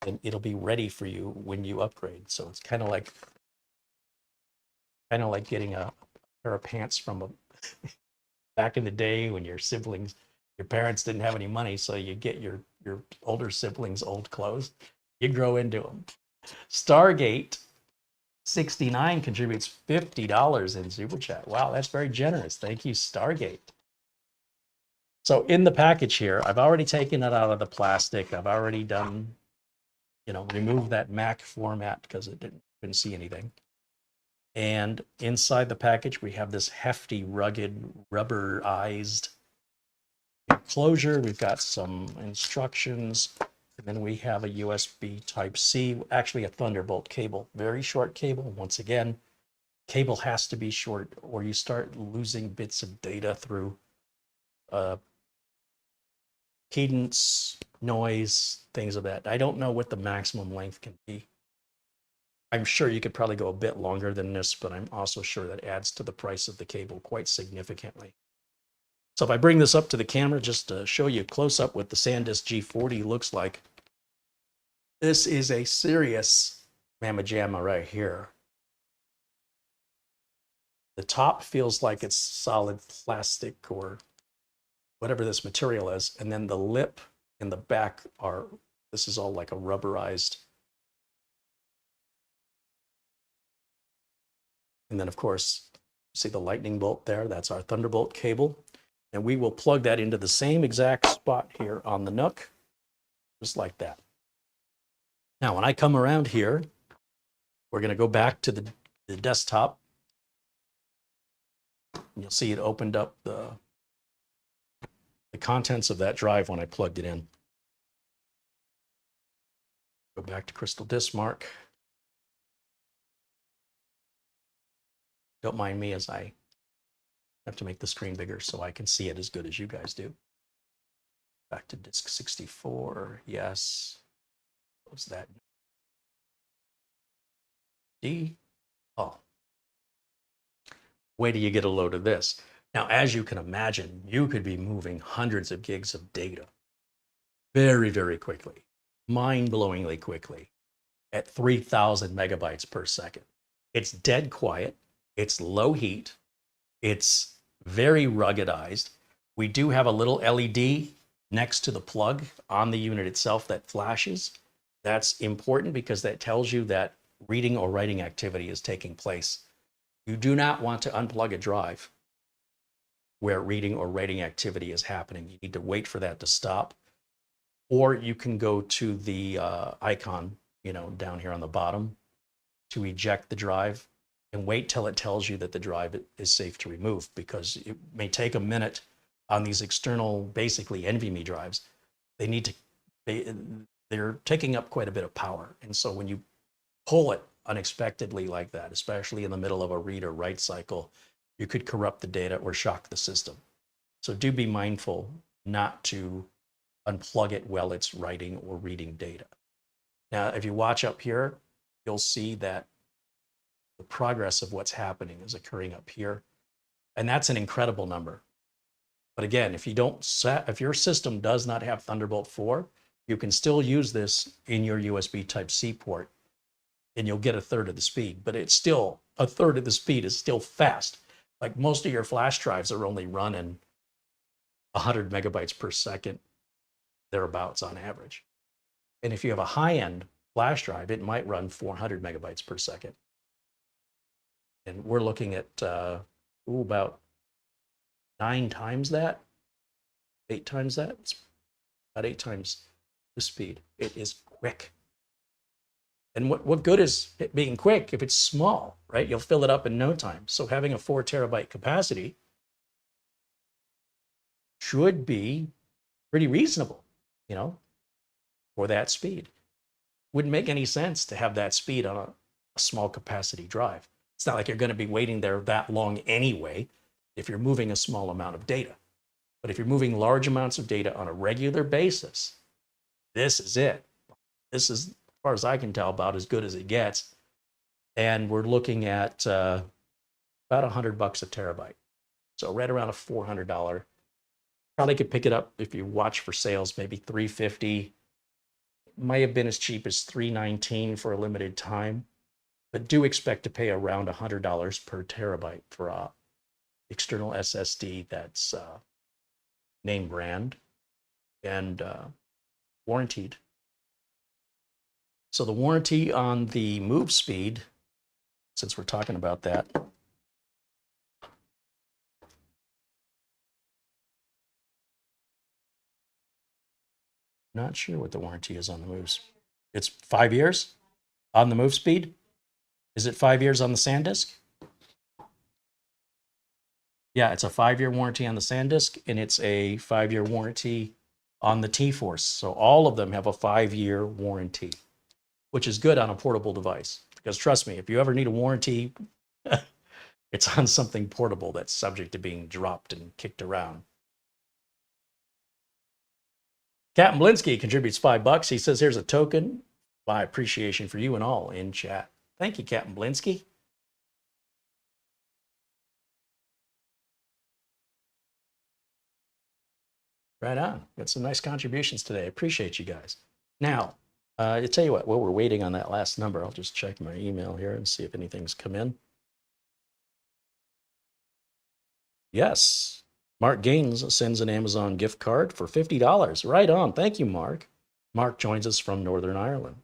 then it'll be ready for you when you upgrade. So it's kind of like getting a pair of pants from back in the day when your parents didn't have any money, so you get your older siblings' old clothes. You grow into them. Stargate 69 contributes $50 in Super Chat. Wow, that's very generous. Thank you, Stargate. So in the package here, I've already taken it out of the plastic. I've already done, remove that Mac format because it couldn't see anything. And inside the package, we have this hefty, rugged, rubberized enclosure. We've got some instructions. And then we have a USB Type-C, actually a Thunderbolt cable, very short cable. Once again, cable has to be short or you start losing bits of data through cadence, noise, things of that. I don't know what the maximum length can be. I'm sure you could probably go a bit longer than this, but I'm also sure that adds to the price of the cable quite significantly. So if I bring this up to the camera just to show you close up what the SanDisk G40 looks like, this is a serious mamma jamma right here. The top feels like it's solid plastic or whatever this material is, and then the lip and the back this is all like a rubberized. And then of course, see the lightning bolt there, that's our Thunderbolt cable. And we will plug that into the same exact spot here on the Nook. just like that. Now, when I come around here, we're going to go back to the desktop. You'll see it opened up the contents of that drive when I plugged it in. Go back to Crystal Disk Mark. Don't mind me as I have to make the screen bigger so I can see it as good as you guys do. Back to disk 64, yes. What was that? D? Oh. Wait till you get a load of this. Now, as you can imagine, you could be moving hundreds of gigs of data very, very quickly, mind-blowingly quickly, at 3,000 megabytes per second. It's dead quiet. It's low heat. It's very ruggedized. We do have a little LED next to the plug on the unit itself that flashes. That's important because that tells you that reading or writing activity is taking place. You do not want to unplug a drive where reading or writing activity is happening. You need to wait for that to stop. Or you can go to the icon, down here on the bottom to eject the drive and wait till it tells you that the drive is safe to remove, because it may take a minute on these external, basically NVMe drives. They're taking up quite a bit of power. And so when you pull it unexpectedly like that, especially in the middle of a read or write cycle, you could corrupt the data or shock the system. So do be mindful not to unplug it while it's writing or reading data. Now, if you watch up here, you'll see that the progress of what's happening is occurring up here. And that's an incredible number. But again, if your system does not have Thunderbolt 4, you can still use this in your USB Type-C port and you'll get a third of the speed, but it's still a third of the speed is still fast. Like most of your flash drives are only running 100 megabytes per second, thereabouts on average. And if you have a high-end flash drive, it might run 400 megabytes per second. And we're looking at about 9 times that, 8 times that. It's about 8 times the speed. It is quick. And what good is it being quick if it's small, right? You'll fill it up in no time. So having a 4 terabyte capacity should be pretty reasonable, for that speed. Wouldn't make any sense to have that speed on a small capacity drive. It's not like you're going to be waiting there that long anyway if you're moving a small amount of data. But if you're moving large amounts of data on a regular basis, this is it. This is, as far as I can tell, about as good as it gets. And we're looking at about $100 a terabyte. So right around a $400. Probably could pick it up if you watch for sales, maybe $350. Might have been as cheap as $319 for a limited time. But do expect to pay around $100 per terabyte for an external SSD that's name brand and warranted. So the warranty on the movespeed, since we're talking about that, not sure what the warranty is on the moves. It's 5 years on the movespeed. Is it 5 years on the SanDisk? Yeah, it's a 5-year warranty on the SanDisk, and it's a 5-year warranty on the T-FORCE. So all of them have a 5-year warranty, which is good on a portable device. Because trust me, if you ever need a warranty, it's on something portable that's subject to being dropped and kicked around. Captain Blinsky contributes $5. He says, here's a token. My appreciation for you and all in chat. Thank you, Captain Blinsky. Right on. Got some nice contributions today. Appreciate you guys. Now, I'll tell you what, while we're waiting on that last number, I'll just check my email here and see if anything's come in. Yes. Mark Gaines sends an Amazon gift card for $50. Right on. Thank you, Mark. Mark joins us from Northern Ireland.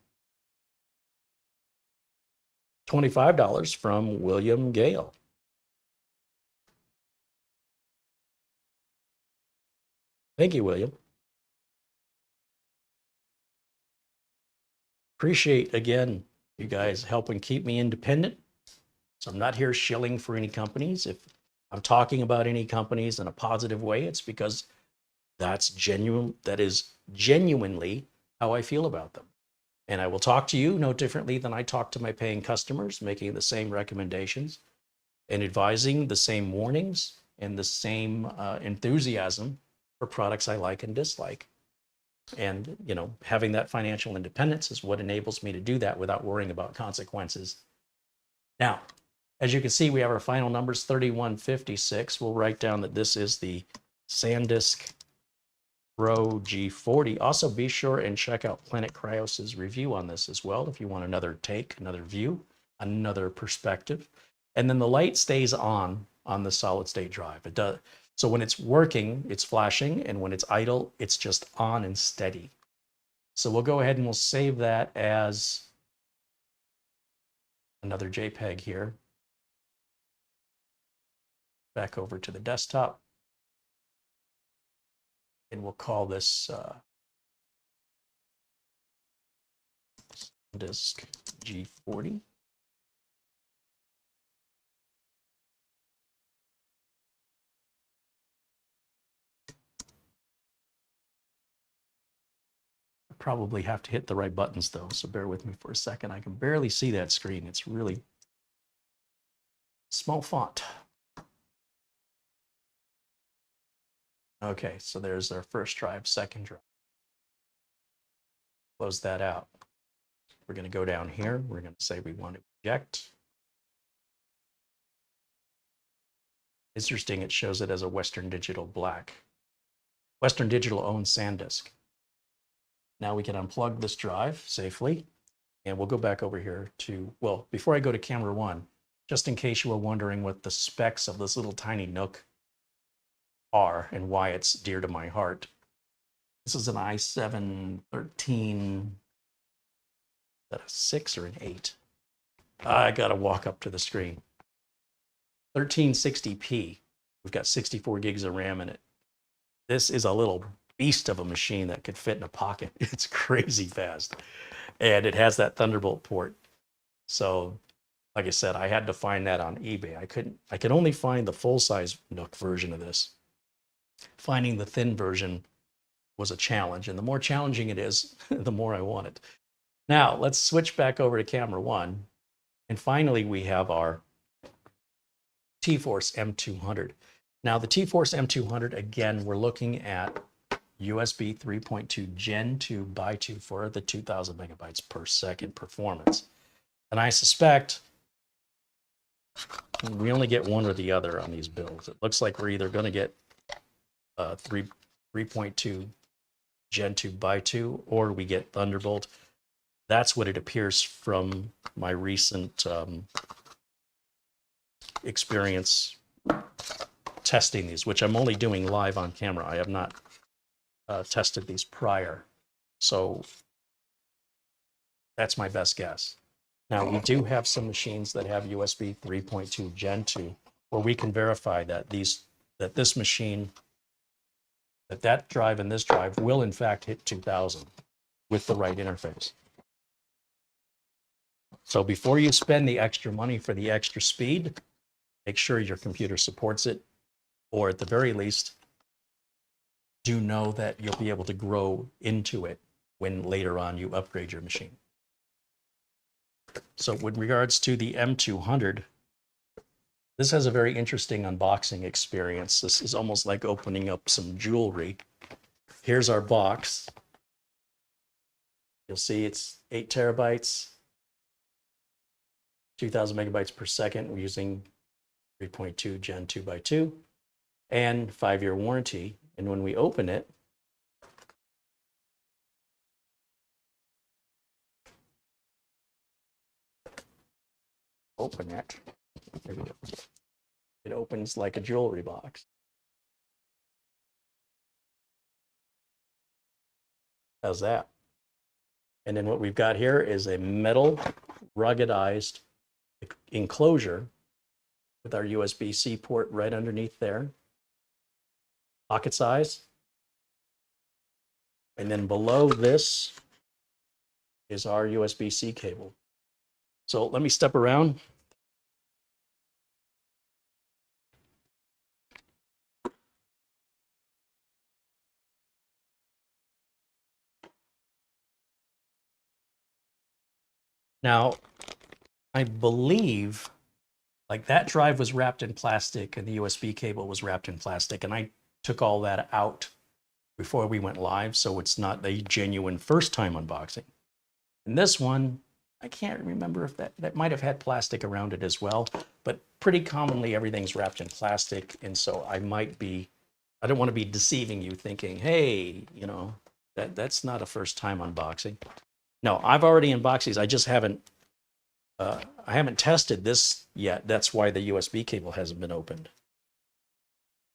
$25 from William Gale. Thank you, William. Appreciate, again, you guys helping keep me independent. So I'm not here shilling for any companies. If I'm talking about any companies in a positive way, it's because that is genuinely how I feel about them. And I will talk to you no differently than I talk to my paying customers, making the same recommendations and advising the same warnings and the same enthusiasm for products I like and dislike. And, you know, having that financial independence is what enables me to do that without worrying about consequences. Now, as you can see, we have our final numbers, 3156. We'll write down that this is the SanDisk Pro G40. Also, be sure and check out Planet Cryos's review on this as well if you want another take, another view, another perspective. And then the light stays on the solid state drive. It does. So when it's working, it's flashing, and when it's idle, it's just on and steady. So we'll go ahead and we'll save that as another JPEG here. Back over to the desktop. And we'll call this disk G40. Probably have to hit the right buttons though, so bear with me for a second. I can barely see that screen. It's really small font. Okay, so there's our first drive, second drive. Close that out. We're going to go down here. We're going to say we want to eject. Interesting, it shows it as a Western Digital black. Western Digital owns SanDisk. Now we can unplug this drive safely, and we'll go back over here to, well, before I go to camera one, just in case you were wondering what the specs of this little tiny Nook are and why it's dear to my heart. This is an i7 13, is that a 6 or an 8? I gotta walk up to the screen. 1360p. We've got 64 gigs of RAM in it. This is a little beast of a machine that could fit in a pocket. It's crazy fast. And it has that Thunderbolt port. So, like I said, I had to find that on eBay. I could only find the full-size Nook version of this. Finding the thin version was a challenge, and the more challenging it is, the more I want it. Now, let's switch back over to camera one. And finally, we have our T-FORCE M200. Now, the T-FORCE M200, again, we're looking at USB 3.2 Gen2x2 for the 2000 megabytes per second performance. And I suspect we only get one or the other on these builds. It looks like we're either going to get 3.2 Gen2x2 or we get Thunderbolt. That's what it appears from my recent experience testing these, which I'm only doing live on camera. I have not tested these prior. So that's my best guess. Now, we do have some machines that have USB 3.2 Gen2 where we can verify that this machine, that drive and this drive will in fact hit 2000 with the right interface. So before you spend the extra money for the extra speed, make sure your computer supports it, or at the very least, do know that you'll be able to grow into it when later on you upgrade your machine. So with regards to the M200, this has a very interesting unboxing experience. This is almost like opening up some jewelry. Here's our box. You'll see it's 8 terabytes, 2000 megabytes per second. We're using 3.2 Gen2x2 and 5-year warranty. And when we open it, there we go. It opens like a jewelry box. How's that? And then what we've got here is a metal ruggedized enclosure with our USB-C port right underneath there. Pocket size. And then below this, is our USB-C cable. So let me step around. Now, I believe like that drive was wrapped in plastic and the USB cable was wrapped in plastic, and I took all that out before we went live, so it's not a genuine first time unboxing. And this one, I can't remember if that might have had plastic around it as well, but pretty commonly everything's wrapped in plastic, and so I don't want to be deceiving you thinking, hey, you know, that's not a first time unboxing. No, I've already unboxed these. I just haven't I haven't tested this yet. That's why the USB cable hasn't been opened.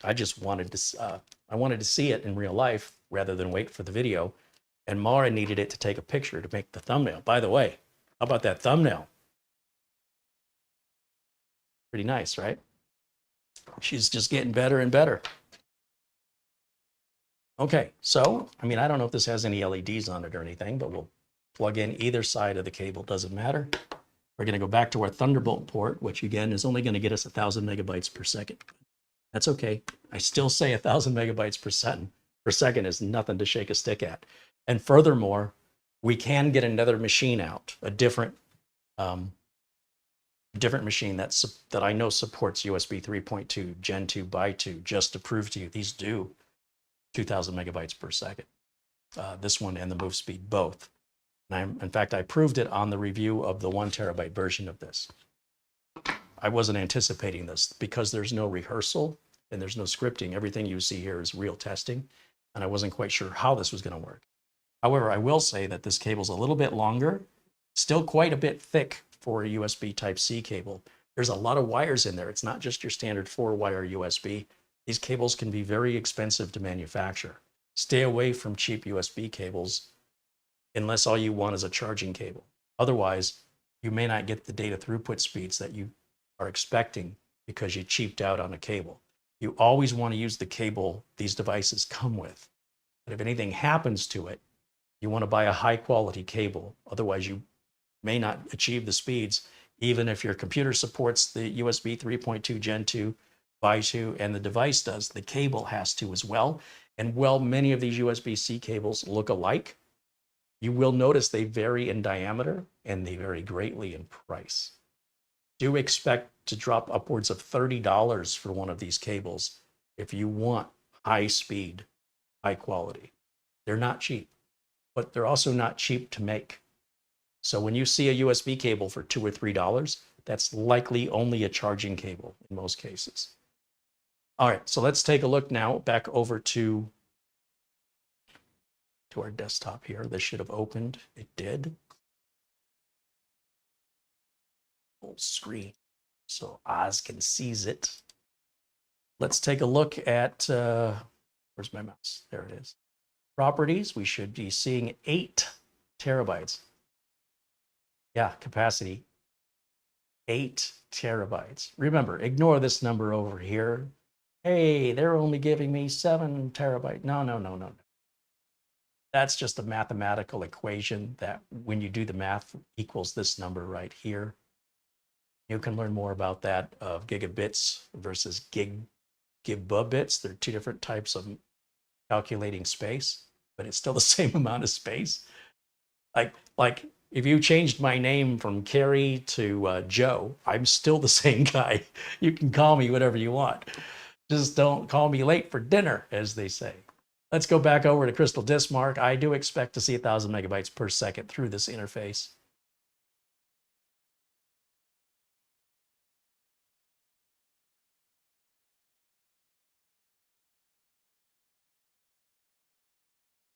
I just wanted to I wanted to see it in real life rather than wait for the video. And Mara needed it to take a picture to make the thumbnail. By the way, how about that thumbnail? Pretty nice, right? She's just getting better and better. Okay, so, I mean, I don't know if this has any LEDs on it or anything, but we'll plug in either side of the cable, doesn't matter. We're going to go back to our Thunderbolt port, which again is only going to get us 1,000 megabytes per second. That's okay. I still say 1,000 megabytes per second is nothing to shake a stick at. And furthermore, we can get another machine out, a different machine that I know supports USB 3.2 Gen2x2, just to prove to you these do 2,000 megabytes per second. This one and the movespeed both. And in fact, I proved it on the review of the 1 terabyte version of this. I wasn't anticipating this because there's no rehearsal and there's no scripting. Everything you see here is real testing, and I wasn't quite sure how this was going to work. However, I will say that this cable's a little bit longer, still quite a bit thick for a USB Type-C cable. There's a lot of wires in there. It's not just your standard 4-wire USB. These cables can be very expensive to manufacture. Stay away from cheap USB cables unless all you want is a charging cable. Otherwise, you may not get the data throughput speeds that you are expecting because you cheaped out on a cable. You always want to use the cable these devices come with. But if anything happens to it, you want to buy a high quality cable. Otherwise, you may not achieve the speeds, even if your computer supports the USB 3.2 Gen2x2 and the device does, the cable has to as well. And while many of these USB-C cables look alike, you will notice they vary in diameter and they vary greatly in price. Do expect to drop upwards of $30 for one of these cables if you want high speed, high quality. They're not cheap, but they're also not cheap to make. So when you see a USB cable for $2 or $3, that's likely only a charging cable in most cases. All right, so let's take a look now back over to our desktop here. This should have opened. It did. Full screen, so Oz can seize it. Let's take a look at, where's my mouse? There it is. Properties, we should be seeing 8 terabytes. Yeah, capacity, 8 terabytes. Remember, ignore this number over here. Hey, they're only giving me 7 terabytes. No. That's just a mathematical equation that when you do the math equals this number right here. You can learn more about that of gigabits versus gigabits. They're 2 different types of calculating space, but it's still the same amount of space. Like if you changed my name from Carey to Joe, I'm still the same guy. You can call me whatever you want. Just don't call me late for dinner, as they say. Let's go back over to Crystal Diskmark. I do expect to see 1,000 megabytes per second through this interface.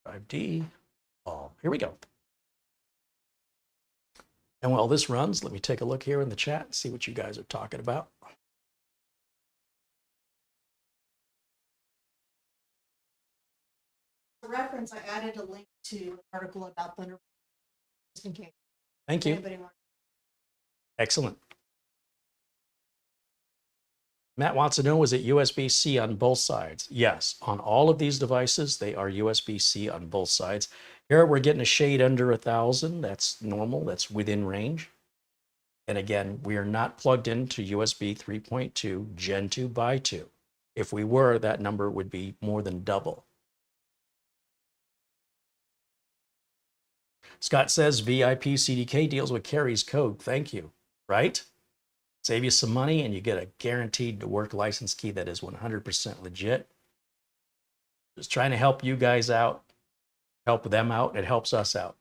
Drive D. Oh, here we go. And while this runs, let me take a look here in the chat and see what you guys are talking about. For reference, I added a link to an article about Thunderbolt just in case. Thank you. Excellent. Matt wants to know, is it USB-C on both sides? Yes, on all of these devices, they are USB-C on both sides. Here we're getting a shade under 1,000. That's normal. That's within range. And again, we are not plugged into USB 3.2 Gen 2 by 2. If we were, that number would be more than double. Scott says VIP CDK deals with Carey's code. Thank you. Right? Save you some money and you get a guaranteed to work license key that is 100% legit. Just trying to help you guys out, help them out. It helps us out.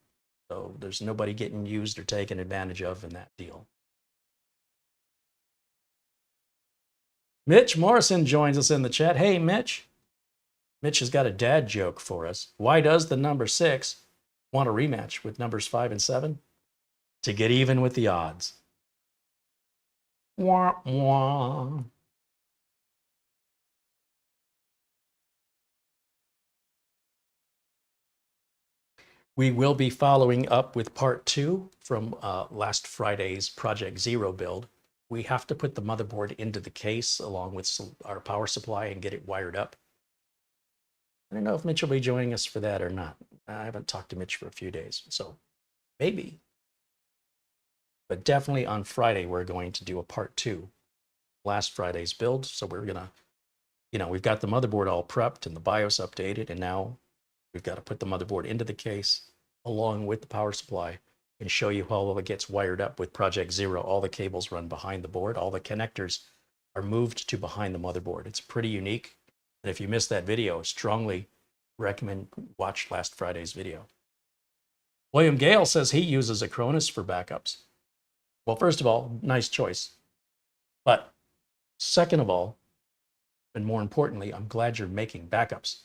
So there's nobody getting used or taken advantage of in that deal. Mitch Morrison joins us in the chat. Hey, Mitch. Mitch has got a dad joke for us. Why does the number 6 want a rematch with numbers 5 and 7? To get even with the odds. Wah, wah. We will be following up with part 2 from last Friday's Project Zero build. We have to put the motherboard into the case along with our power supply and get it wired up. I don't know if Mitch will be joining us for that or not. I haven't talked to Mitch for a few days, so maybe. But definitely on Friday, we're going to do a part 2, last Friday's build. So we're gonna, we've got the motherboard all prepped and the BIOS updated, and now we've got to put the motherboard into the case along with the power supply and show you how all it gets wired up with Project Zero. All the cables run behind the board. All the connectors are moved to behind the motherboard. It's pretty unique. And if you missed that video, I strongly recommend watch last Friday's video. William Gale says he uses Acronis for backups. Well, first of all, nice choice. But second of all, and more importantly, I'm glad you're making backups.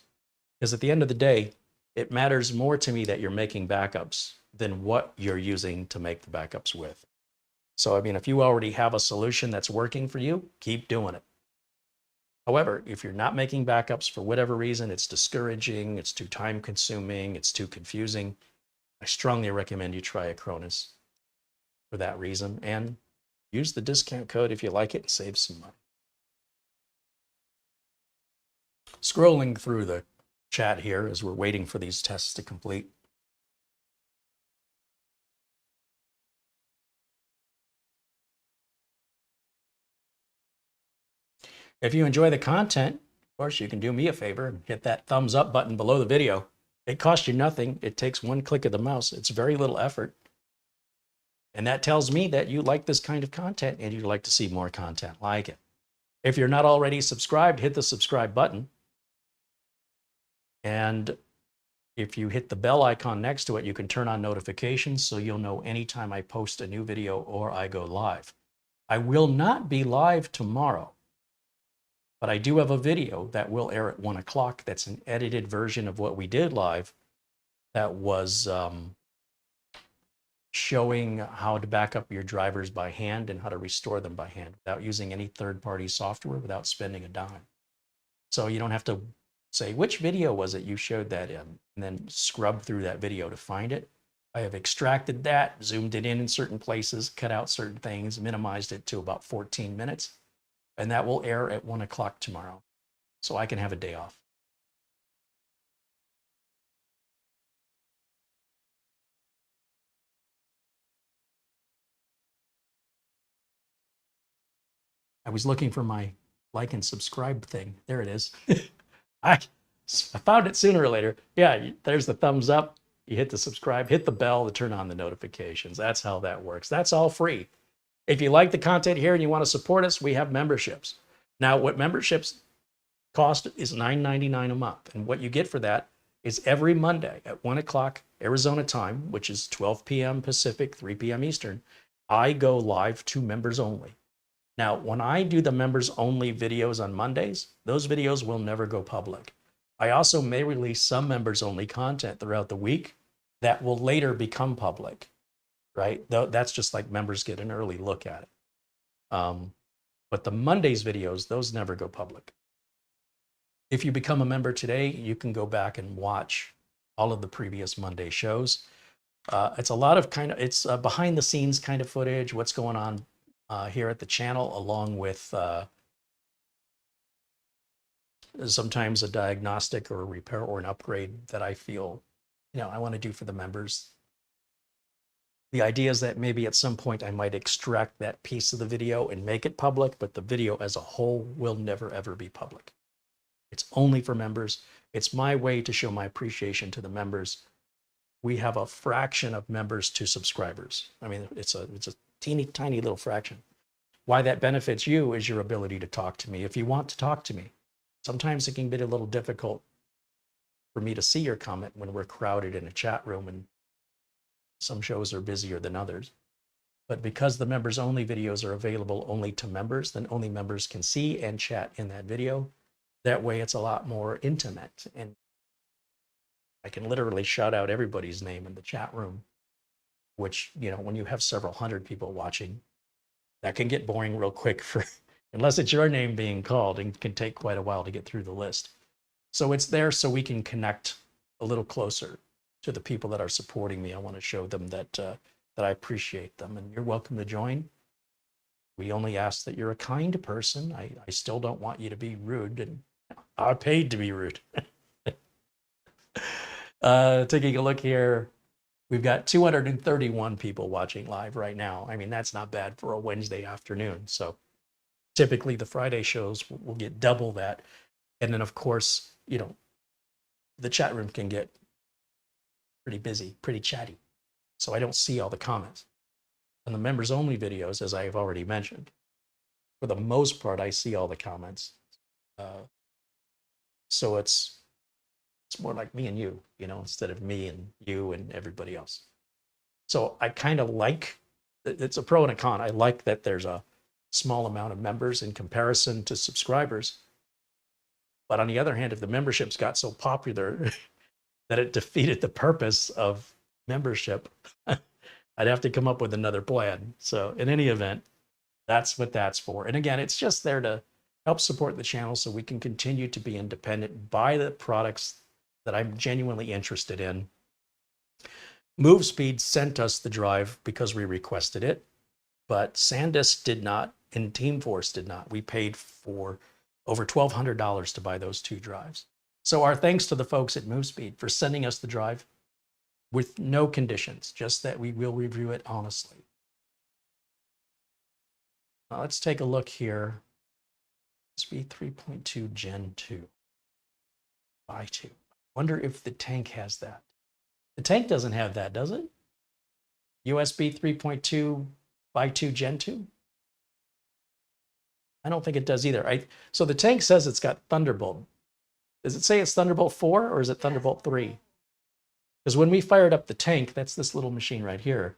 Because at the end of the day, it matters more to me that you're making backups than what you're using to make the backups with. So, I mean, if you already have a solution that's working for you, keep doing it. However, if you're not making backups for whatever reason, it's discouraging, it's too time consuming, it's too confusing, I strongly recommend you try Acronis for that reason, and use the discount code if you like it and save some money. Scrolling through the chat here as we're waiting for these tests to complete. If you enjoy the content, of course, you can do me a favor and hit that thumbs up button below the video. It costs you nothing. It takes one click of the mouse. It's very little effort. And that tells me that you like this kind of content and you'd like to see more content like it. If you're not already subscribed, hit the subscribe button. And if you hit the bell icon next to it, you can turn on notifications so you'll know anytime I post a new video or I go live. I will not be live tomorrow, but I do have a video that will air at 1 o'clock. That's an edited version of what we did live that was showing how to back up your drivers by hand and how to restore them by hand without using any third-party software, without spending a dime. So you don't have to say, which video was it you showed that in? And then scrub through that video to find it. I have extracted that, zoomed it in certain places, cut out certain things, minimized it to about 14 minutes. And that will air at 1 o'clock tomorrow. So I can have a day off. I was looking for my like and subscribe thing. There it is. I found it sooner or later. Yeah, there's the thumbs up. You hit the subscribe, hit the bell to turn on the notifications. That's how that works. That's all free. If you like the content here and you want to support us, we have memberships. Now, what memberships cost is $9.99 a month. And what you get for that is every Monday at 1 o'clock Arizona time, which is 12 p.m. Pacific, 3 p.m. Eastern, I go live to members only. Now, when I do the members only videos on Mondays, those videos will never go public. I also may release some members only content throughout the week that will later become public, right? That's just like members get an early look at it. But the Mondays videos, those never go public. If you become a member today, you can go back and watch all of the previous Monday shows. It's a lot of it's behind the scenes kind of footage, what's going on here at the channel, along with sometimes a diagnostic or a repair or an upgrade that I feel I want to do for the members. The idea is that maybe at some point I might extract that piece of the video and make it public, but the video as a whole will never, ever be public. It's only for members. It's my way to show my appreciation to the members. We have a fraction of members to subscribers. I mean, it's a teeny tiny little fraction. Why that benefits you is your ability to talk to me if you want to talk to me. Sometimes it can be a little difficult for me to see your comment when we're crowded in a chat room, and some shows are busier than others. But because the members only videos are available only to members, then only members can see and chat in that video. That way it's a lot more intimate, and I can literally shout out everybody's name in the chat room, which, when you have several hundred people watching, that can get boring real quick unless it's your name being called, and can take quite a while to get through the list. So it's there so we can connect a little closer to the people that are supporting me. I want to show them that I appreciate them, and you're welcome to join. We only ask that you're a kind person. I still don't want you to be rude, and I paid to be rude. Taking a look here, we've got 231 people watching live right now. I mean, that's not bad for a Wednesday afternoon. So typically the Friday shows will get double that. And then, of course, the chat room can get pretty busy, pretty chatty. So I don't see all the comments. On the members only videos, as I have already mentioned, for the most part, I see all the comments. So it's more like me and you, instead of me and you and everybody else. So I kind of like, it's a pro and a con. I like that there's a small amount of members in comparison to subscribers. But on the other hand, if the memberships got so popular that it defeated the purpose of membership, I'd have to come up with another plan. So in any event, that's what that's for. And again, it's just there to help support the channel so we can continue to be independent, buy the products that I'm genuinely interested in. Movespeed sent us the drive because we requested it, but SanDisk did not, and TeamForce did not. We paid for over $1,200 to buy those two drives. So our thanks to the folks at Movespeed for sending us the drive with no conditions, just that we will review it honestly. Now let's take a look here. USB 3.2 Gen2 x2. Wonder if the tank has that. The tank doesn't have that, does it? USB 3.2 x2 Gen2? I don't think it does either. So the tank says it's got Thunderbolt. Does it say it's Thunderbolt 4 or is it Thunderbolt 3? Because when we fired up the tank, that's this little machine right here,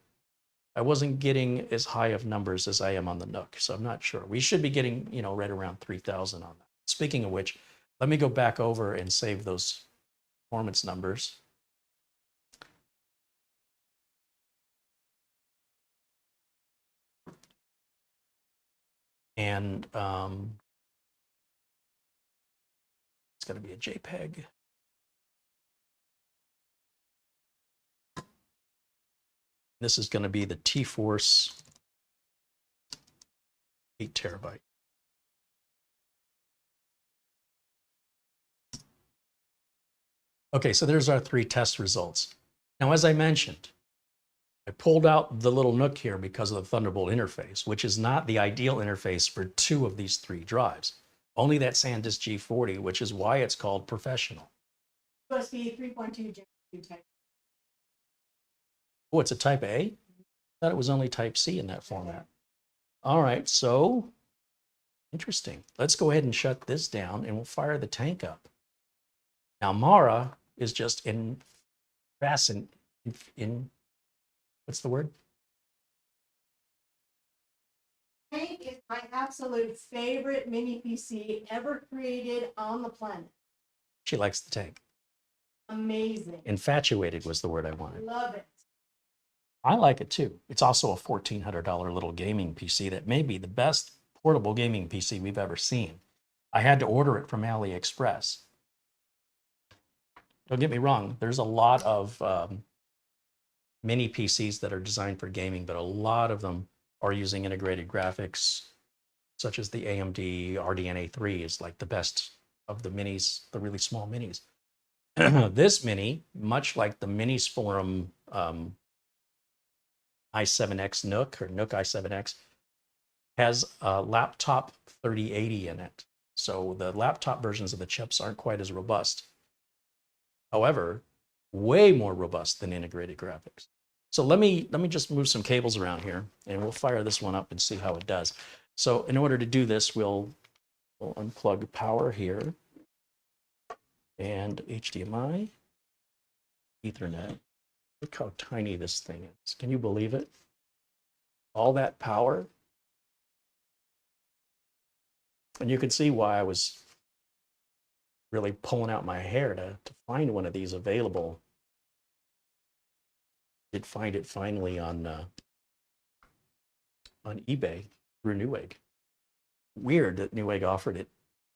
I wasn't getting as high of numbers as I am on the Nook, so I'm not sure. We should be getting, right around 3,000 on that. Speaking of which, let me go back over and save those performance numbers. And it's going to be a JPEG. This is going to be the T-FORCE 8 terabyte. Okay, so there's our 3 test results. Now, as I mentioned, I pulled out the little Nook here because of the Thunderbolt interface, which is not the ideal interface for 2 of these 3 drives. Only that SanDisk G40, which is why it's called professional. USB 3.2 Gen2x2 type. Oh, it's a type A? I thought it was only type C in that format. All right, so interesting. Let's go ahead and shut this down and we'll fire the tank up. Now, Mara is just what's the word? Tank is my absolute favorite mini PC ever created on the planet. She likes the tank. Amazing. Infatuated was the word I wanted. Love it. I like it too. It's also a $1,400 little gaming PC that may be the best portable gaming PC we've ever seen. I had to order it from AliExpress. Don't get me wrong, there's a lot of mini PCs that are designed for gaming, but a lot of them are using integrated graphics, such as the AMD RDNA 3 is like the best of the minis, the really small minis. This Mini, much like the Minis Forum i7X Nook or Nook i7X, has a laptop 3080 in it. So the laptop versions of the chips aren't quite as robust. However, way more robust than integrated graphics. So let me just move some cables around here and we'll fire this one up and see how it does. So in order to do this, we'll unplug power here and HDMI, Ethernet. Look how tiny this thing is. Can you believe it? All that power. And you can see why I was really pulling out my hair to find one of these available. Did find it finally on eBay through Newegg. Weird that Newegg offered it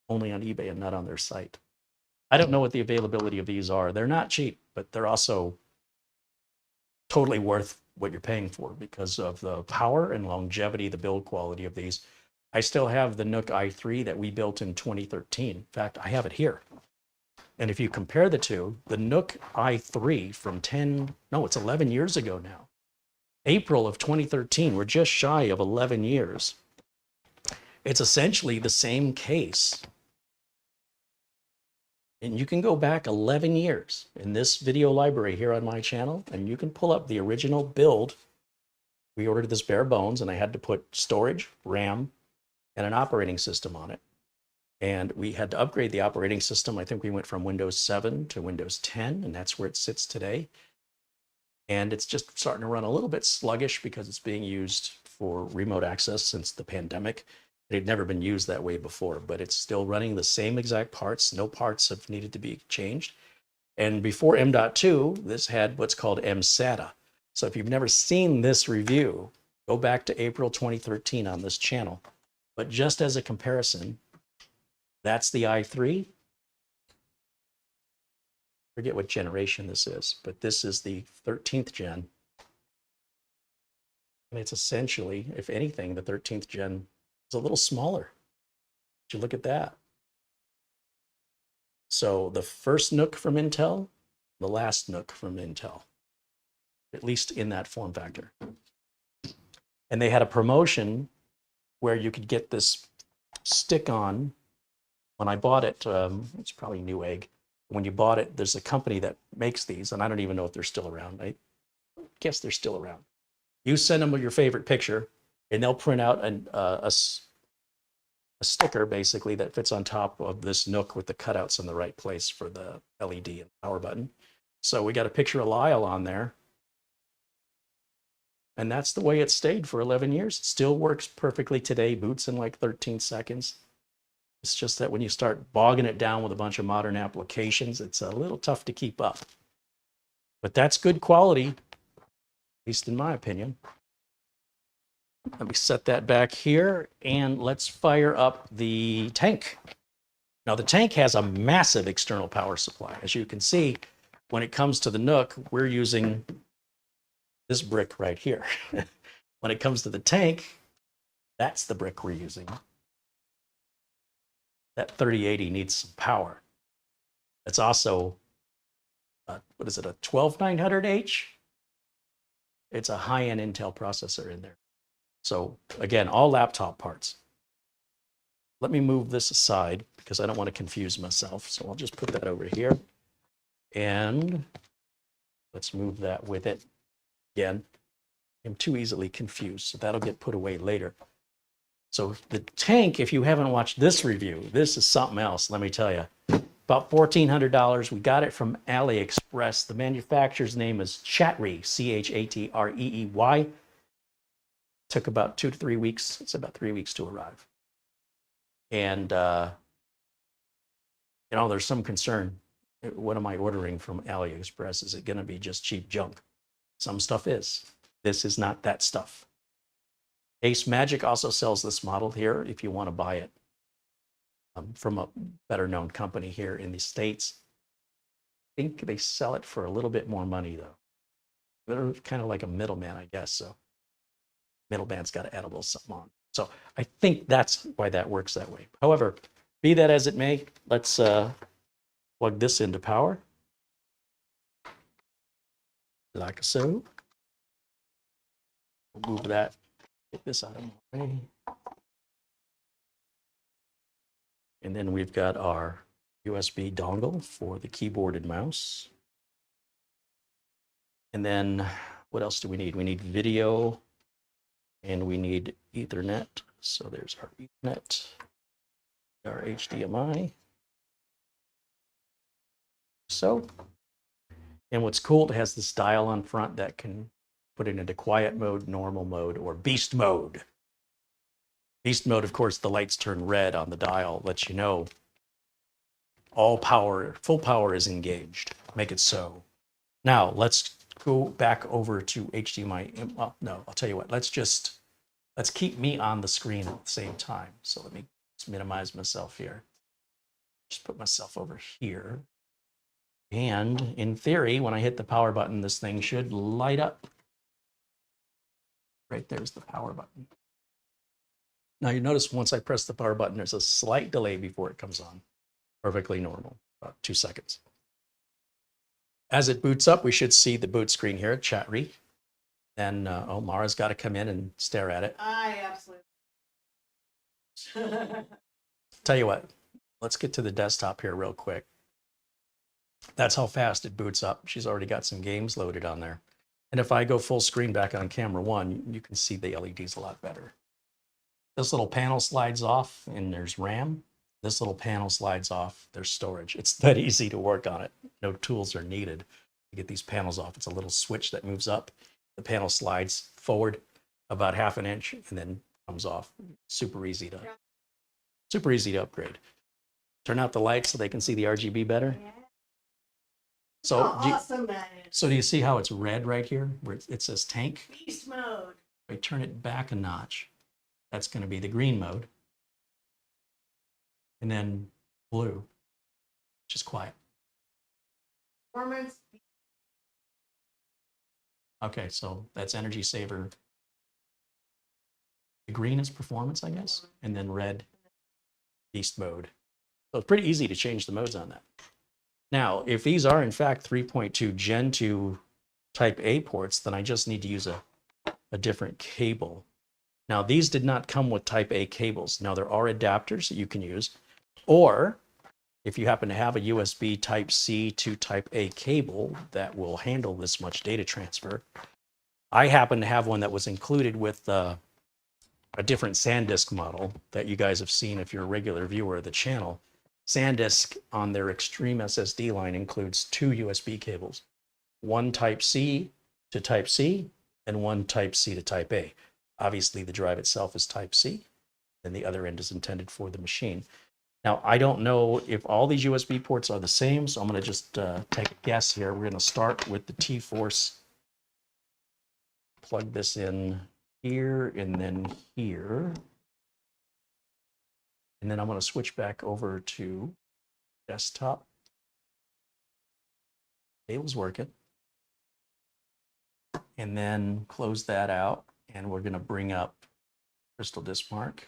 only on eBay and not on their site. I don't know what the availability of these are. They're not cheap, but they're also totally worth what you're paying for because of the power and longevity, the build quality of these. I still have the Nook i3 that we built in 2013. In fact, I have it here. And if you compare the two, the Nook i3 from 11 years ago now, April of 2013, we're just shy of 11 years. It's essentially the same case. And you can go back 11 years in this video library here on my channel, and you can pull up the original build. We ordered this bare bones, and I had to put storage, RAM, and an operating system on it. And we had to upgrade the operating system. I think we went from Windows 7 to Windows 10, and that's where it sits today. And it's just starting to run a little bit sluggish because it's being used for remote access since the pandemic. It had never been used that way before, but it's still running the same exact parts. No parts have needed to be changed. And before M.2, this had what's called MSATA. So if you've never seen this review, go back to April 2013 on this channel. But just as a comparison, that's the i3. Forget what generation this is, but this is the 13th gen. And it's essentially, if anything, the 13th gen is a little smaller. Did you look at that? So the first Nook from Intel, the last Nook from Intel, at least in that form factor. And they had a promotion where you could get this stick-on. When I bought it, it's probably Newegg. When you bought it, there's a company that makes these, and I don't even know if they're still around. I guess they're still around. You send them your favorite picture, and they'll print out a sticker, basically, that fits on top of this Nook with the cutouts in the right place for the LED and power button. So we got a picture of Lyle on there. And that's the way it stayed for 11 years. It still works perfectly today, boots in like 13 seconds. It's just that when you start bogging it down with a bunch of modern applications, it's a little tough to keep up. But that's good quality, at least in my opinion. Let me set that back here and let's fire up the tank. Now the tank has a massive external power supply. As you can see, when it comes to the Nook, we're using this brick right here. When it comes to the tank, that's the brick we're using. That 3080 needs some power. It's also, what is it, a 12900H? It's a high-end Intel processor in there. So again, all laptop parts. Let me move this aside because I don't want to confuse myself. So I'll just put that over here. And let's move that with it. Again, I'm too easily confused, so that'll get put away later. So the tank, if you haven't watched this review, this is something else, let me tell you. About $1,400. We got it from AliExpress. The manufacturer's name is Chatree, C-H-A-T-R-E-E-Y. Took about 2 to 3 weeks. It's about 3 weeks to arrive. And, you know, there's some concern. What am I ordering from AliExpress? Is it going to be just cheap junk? Some stuff is. This is not that stuff. Ace Magic also sells this model here if you want to buy it from a better known company here in the States. I think they sell it for a little bit more money though. They're kind of like a middleman, I guess. So middleman's got to add a little something on. So I think that's why that works that way. However, be that as it may, let's plug this into power like so. We'll move that, get this out of the way. And then we've got our USB dongle for the keyboard and mouse. And then what else do we need? We need video and we need Ethernet. So there's our Ethernet, our HDMI. So, and what's cool, it has this dial on front that can put it into quiet mode, normal mode, or beast mode. Beast mode, of course, the lights turn red on the dial, lets you know all power, full power is engaged. Make it so. Now, let's go back over to HDMI. Well, no, I'll tell you what, let's keep me on the screen at the same time. So let me just minimize myself here. Just put myself over here. And in theory, when I hit the power button, this thing should light up. Right there's the power button. Now you notice once I press the power button, there's a slight delay before it comes on. Perfectly normal, about 2 seconds. As it boots up, we should see the boot screen here at Chatry. Then, oh, Mara's got to come in and stare at it. I absolutely. Tell you what, let's get to the desktop here real quick. That's how fast it boots up. She's already got some games loaded on there. And if I go full screen back on camera 1, you can see the LEDs a lot better. This little panel slides off and there's RAM. This little panel slides off, there's storage. It's that easy to work on it. No tools are needed to get these panels off. It's a little switch that moves up. The panel slides forward about 1/2 inch and then comes off. Super easy to upgrade. Turn out the lights so they can see the RGB better. Yeah. So, Awesome that is. so do you see how it's red right here where it says tank? Beast mode. If I turn it back a notch, that's going to be the green mode. And then blue, which is quiet. Performance. Okay, so that's energy saver. The green is performance, I guess, and then red, beast mode. So it's pretty easy to change the modes on that. Now, if these are in fact 3.2 Gen 2 Type A ports, then I just need to use a different cable. Now, these did not come with Type A cables. Now, there are adapters that you can use, or if you happen to have a USB Type C to Type A cable that will handle this much data transfer. I happen to have one that was included with a different SanDisk model that you guys have seen if you're a regular viewer of the channel. SanDisk on their Extreme SSD line includes 2 USB cables, one Type C to Type C and one Type C to Type A. Obviously, the drive itself is Type C, and the other end is intended for the machine. Now, I don't know if all these USB ports are the same, so I'm going to just take a guess here. We're going to start with the T-FORCE. Plug this in here and then here. And then I'm going to switch back over to desktop. Cable's working. And then close that out. And we're going to bring up Crystal Disk Mark.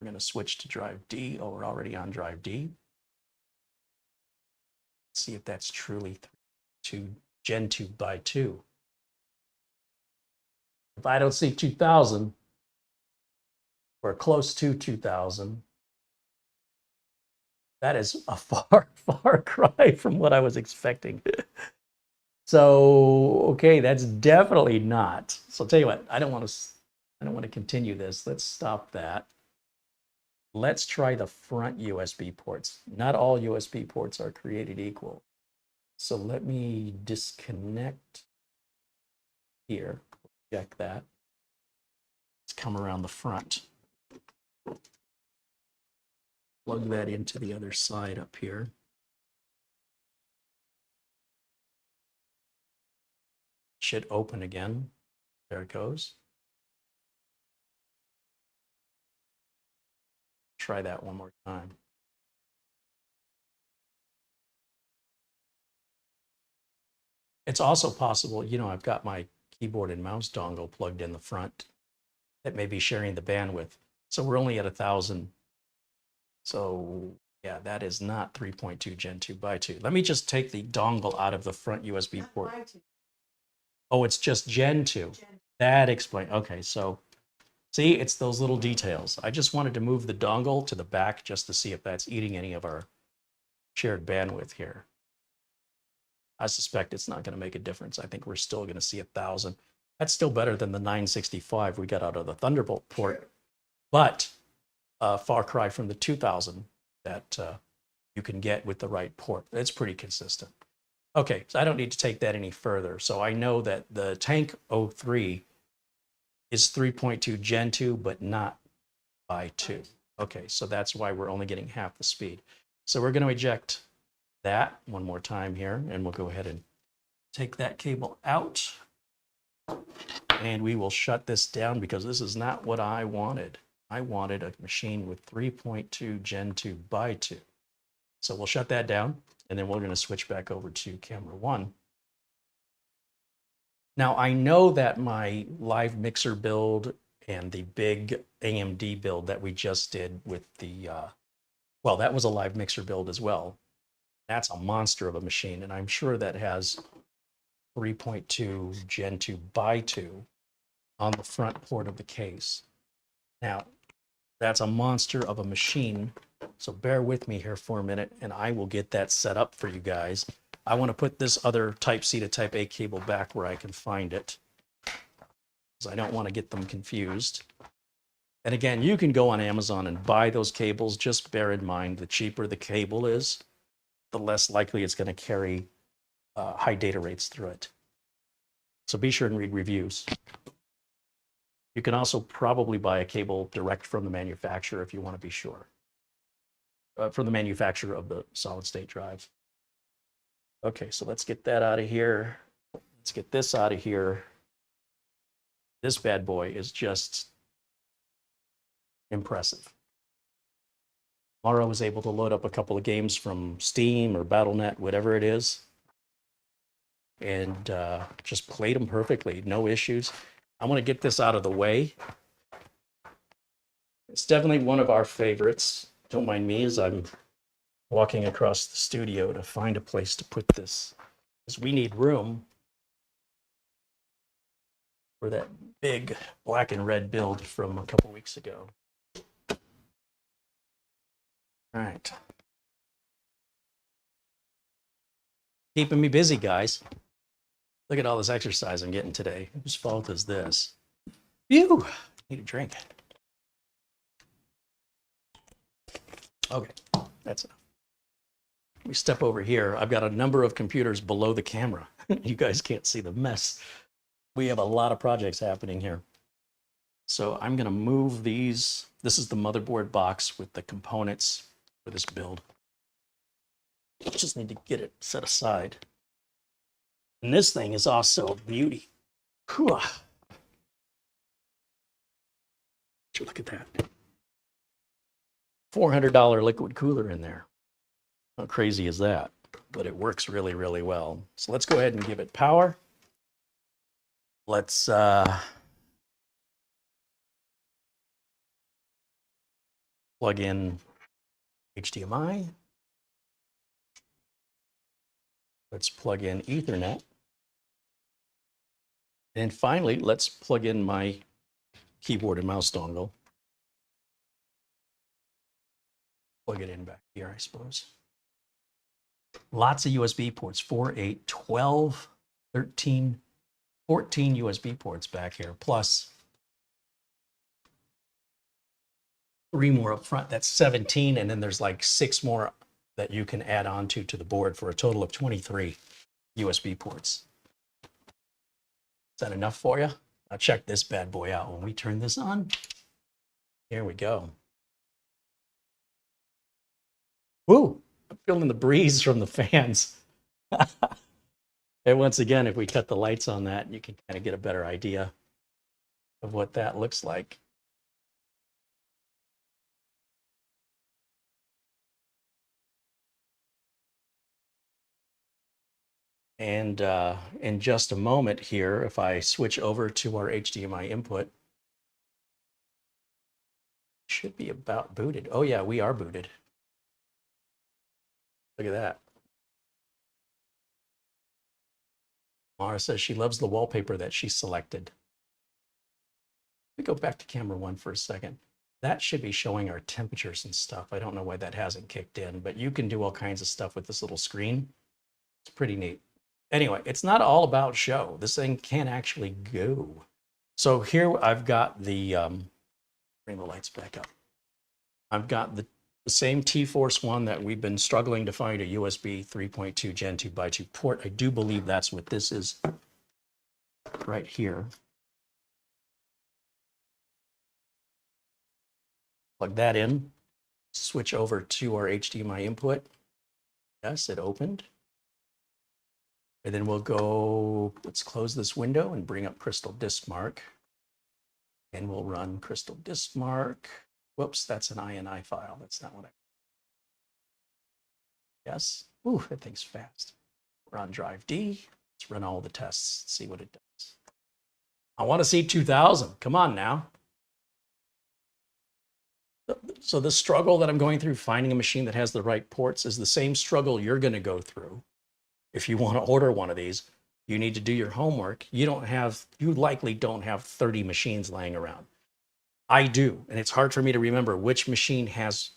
We're going to switch to drive D. Oh, we're already on drive D. Let's see if that's truly Gen 2 by 2. If I don't see 2000, we're close to 2000. That is a far, far cry from what I was expecting. So, okay, that's definitely not. So I'll tell you what, I don't want to continue this. Let's stop that. Let's try the front USB ports. Not all USB ports are created equal. So let me disconnect here. Check that. Let's come around the front. Plug that into the other side up here. Should open again. There it goes. Try that one more time. It's also possible, you know, I've got my keyboard and mouse dongle plugged in the front that may be sharing the bandwidth. So we're only at 1000. So Yeah, that is not 3.2 Gen 2 by 2. Let me just take the dongle out of the front USB Not port. by two, Oh, it's just Gen 2. Gen. That explains. Okay, so see, it's those little details. I just wanted to move the dongle to the back just to see if that's eating any of our shared bandwidth here. I suspect it's not going to make a difference. I think we're still going to see 1,000. That's still better than the 965 we got out of the Thunderbolt port, but a far cry from the 2,000 that you can get with the right port. It's pretty consistent. Okay, so I don't need to take that any further. So I know that the Tank 03 is 3.2 Gen 2, but not by 2. Okay, so that's why we're only getting half the speed. So we're going to eject that one more time here, and we'll go ahead and take that cable out. And we will shut this down because this is not what I wanted. I wanted a machine with 3.2 Gen 2 by 2. So we'll shut that down, and then we're going to switch back over to camera 1. Now, I know that my live mixer build and the big AMD build that we just did with the, well, that was a live mixer build as well. That's a monster of a machine, and I'm sure that has 3.2 Gen 2 by 2 on the front port of the case. Now, that's a monster of a machine, so bear with me here for a minute, and I will get that set up for you guys. I want to put this other Type-C to Type-A cable back where I can find it, because I don't want to get them confused. And again, you can go on Amazon and buy those cables. Just bear in mind, the cheaper the cable is, the less likely it's going to carry high data rates through it. So be sure and read reviews. You can also probably buy a cable direct from the manufacturer if you want to be sure. From the manufacturer of the solid state drive. Okay, so let's get that out of here. Let's get this out of here. This bad boy is just impressive. Laura was able to load up a couple of games from Steam or Battle.net, whatever it is, and just played them perfectly, no issues. I want to get this out of the way. It's definitely one of our favorites. Don't mind me as I'm walking across the studio to find a place to put this, because we need room for that big black and red build from a couple weeks ago. All right. Keeping me busy, guys. Look at all this exercise I'm getting today. Whose fault is this? Phew! Need a drink. Okay, that's enough. Let me step over here. I've got a number of computers below the camera. You guys can't see the mess. We have a lot of projects happening here. So I'm going to move these. This is the motherboard box with the components for this build. Just need to get it set aside. And this thing is also a beauty. Whew. Look at that. $400 liquid cooler in there. How crazy is that? But it works really, really well. So let's go ahead and give it power. Let's plug in HDMI. Let's plug in Ethernet. And finally, let's plug in my keyboard and mouse dongle. Plug it in back here, I suppose. Lots of USB ports, 4, 8, 12, 13, 14 USB ports back here, plus 3 more up front. That's 17, and then there's like 6 more that you can add on to the board for a total of 23 USB ports. Is that enough for you? Now check this bad boy out. When we turn this on, here we go. Woo! I'm feeling the breeze from the fans. And once again, if we cut the lights on that, you can kind of get a better idea of what that looks like. And in just a moment here, if I switch over to our HDMI input, should be about booted. Oh yeah, we are booted. Look at that. Mara says she loves the wallpaper that she selected. Let me go back to camera 1 for a second. That should be showing our temperatures and stuff. I don't know why that hasn't kicked in, but you can do all kinds of stuff with this little screen. It's pretty neat. Anyway, it's not all about show. This thing can actually go. So here I've got the, bring the lights back up. I've got the same T-FORCE one that we've been struggling to find, a USB 3.2 Gen 2x2 port. I do believe that's what this is right here. Plug that in, switch over to our HDMI input. Yes, it opened. And then we'll go, let's close this window and bring up Crystal Disk Mark. And we'll run Crystal Disk Mark. Whoops, that's an INI file. That's not what I. Yes. Ooh, that thing's fast. We're on drive D. Let's run all the tests, see what it does. I want to see 2000. Come on now. So the struggle that I'm going through finding a machine that has the right ports is the same struggle you're going to go through. If you want to order one of these, you need to do your homework. You likely don't have 30 machines laying around. I do, and it's hard for me to remember which machine has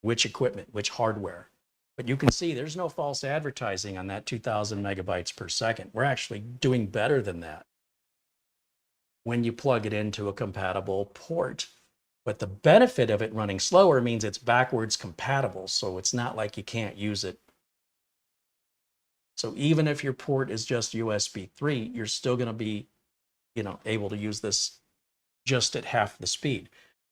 which equipment, which hardware. But you can see there's no false advertising on that 2000 megabytes per second. We're actually doing better than that when you plug it into a compatible port. But the benefit of it running slower means it's backwards compatible, so it's not like you can't use it. So even if your port is just USB 3, you're still going to be, able to use this just at half the speed.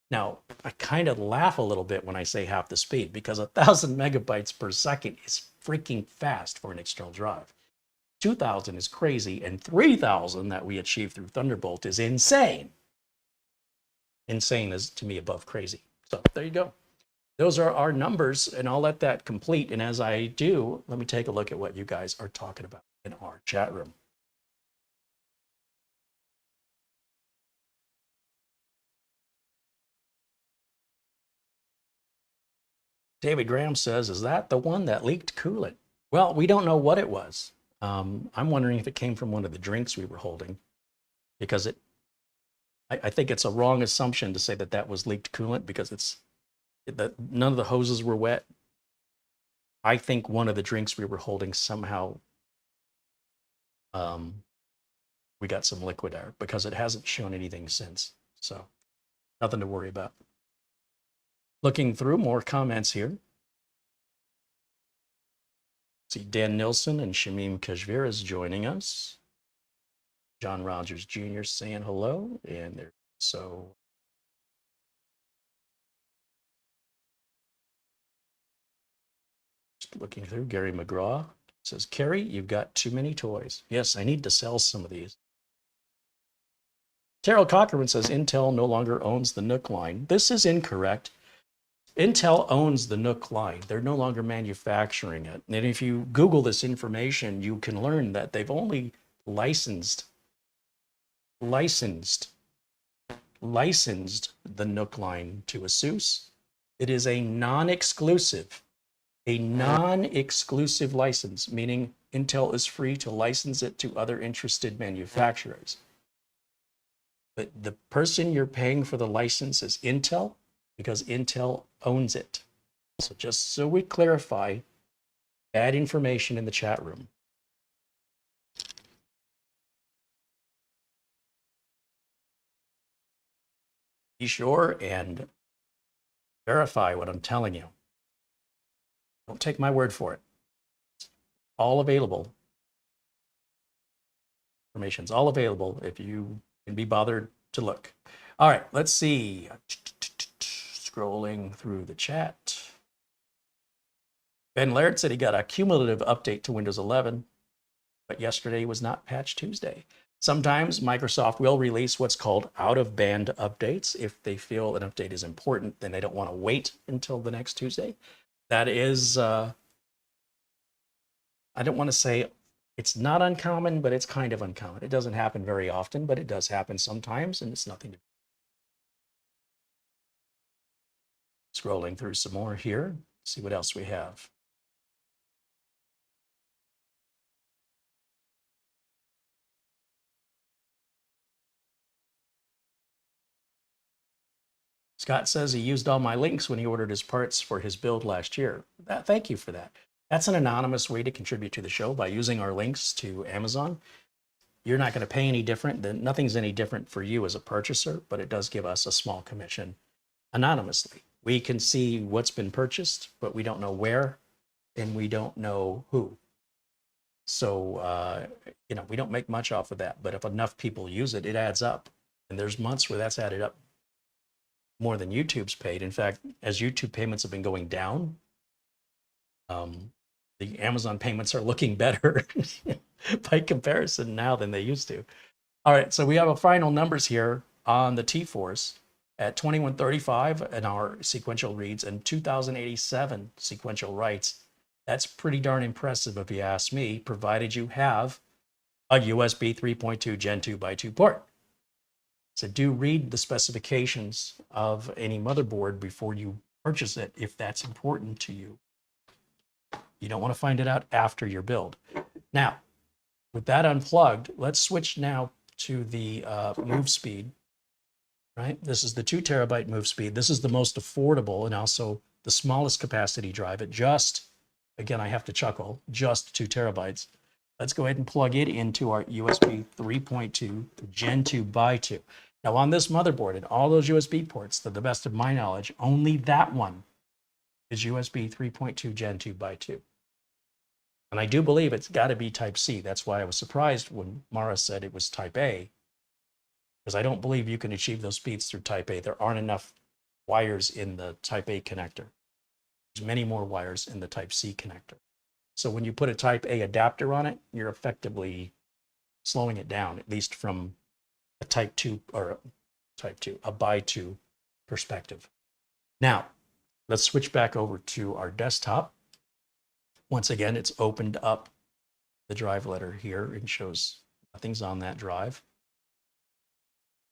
Now, I kind of laugh a little bit when I say half the speed because 1000 megabytes per second is freaking fast for an external drive. 2000 is crazy, and 3000 that we achieved through Thunderbolt is insane. Insane is, to me, above crazy. So there you go. Those are our numbers, and I'll let that complete. And as I do, let me take a look at what you guys are talking about in our chat room. David Graham says, is that the one that leaked coolant? Well, we don't know what it was. I'm wondering if it came from one of the drinks we were holding, because I think it's a wrong assumption to say that that was leaked coolant because none of the hoses were wet. I think one of the drinks we were holding somehow, we got some liquid there because it hasn't shown anything since. So nothing to worry about. Looking through more comments here. See Dan Nilsson and Shamim Kashvir is joining us. John Rogers Jr. saying hello. And there, so just looking through, Gary McGraw says, Carey, you've got too many toys. Yes, I need to sell some of these. Terrell Cockerman says, Intel no longer owns the Nook line. This is incorrect. Intel owns the Nook line. They're no longer manufacturing it. And if you Google this information, you can learn that they've only licensed the Nook line to ASUS. It is a non-exclusive license, meaning Intel is free to license it to other interested manufacturers. But the person you're paying for the license is Intel, because Intel owns it. So just so we clarify, add information in the chat room. Be sure and verify what I'm telling you. Don't take my word for it. It's all available. Information's all available if you can be bothered to look. All right, let's see. Scrolling through the chat. Ben Laird said he got a cumulative update to Windows 11, but yesterday was not Patch Tuesday. Sometimes Microsoft will release what's called out-of-band updates. If they feel an update is important, then they don't want to wait until the next Tuesday. That is, I don't want to say it's not uncommon, but it's kind of uncommon. It doesn't happen very often, but it does happen sometimes, and it's nothing to. Scrolling through some more here, see what else we have. Scott says he used all my links when he ordered his parts for his build last year. Thank you for that. That's an anonymous way to contribute to the show by using our links to Amazon. You're not going to pay any different. Nothing's any different for you as a purchaser, but it does give us a small commission anonymously. We can see what's been purchased, but we don't know where and we don't know who. So, we don't make much off of that, but if enough people use it, it adds up. And there's months where that's added up more than YouTube's paid. In fact, as YouTube payments have been going down, the Amazon payments are looking better by comparison now than they used to. All right, so we have a final numbers here on the T-FORCE at 2135 in our sequential reads and 2087 sequential writes. That's pretty darn impressive if you ask me, provided you have a USB 3.2 Gen 2x2 port. So do read the specifications of any motherboard before you purchase it if that's important to you. You don't want to find it out after your build. Now, with that unplugged, let's switch now to the move speed, right? This is the 2 terabyte move speed. This is the most affordable and also the smallest capacity drive at just, again, I have to chuckle, just 2 terabytes. Let's go ahead and plug it into our USB 3.2 Gen 2x2. Now on this motherboard and all those USB ports, to the best of my knowledge, only that one is USB 3.2 Gen 2x2. And I do believe it's got to be Type C. That's why I was surprised when Mara said it was Type A, because I don't believe you can achieve those speeds through Type A. There aren't enough wires in the Type A connector. There's many more wires in the Type C connector. So when you put a Type A adapter on it, you're effectively slowing it down, at least from a Type 2 or a by 2 perspective. Now, let's switch back over to our desktop. Once again, it's opened up the drive letter here and shows nothing's on that drive.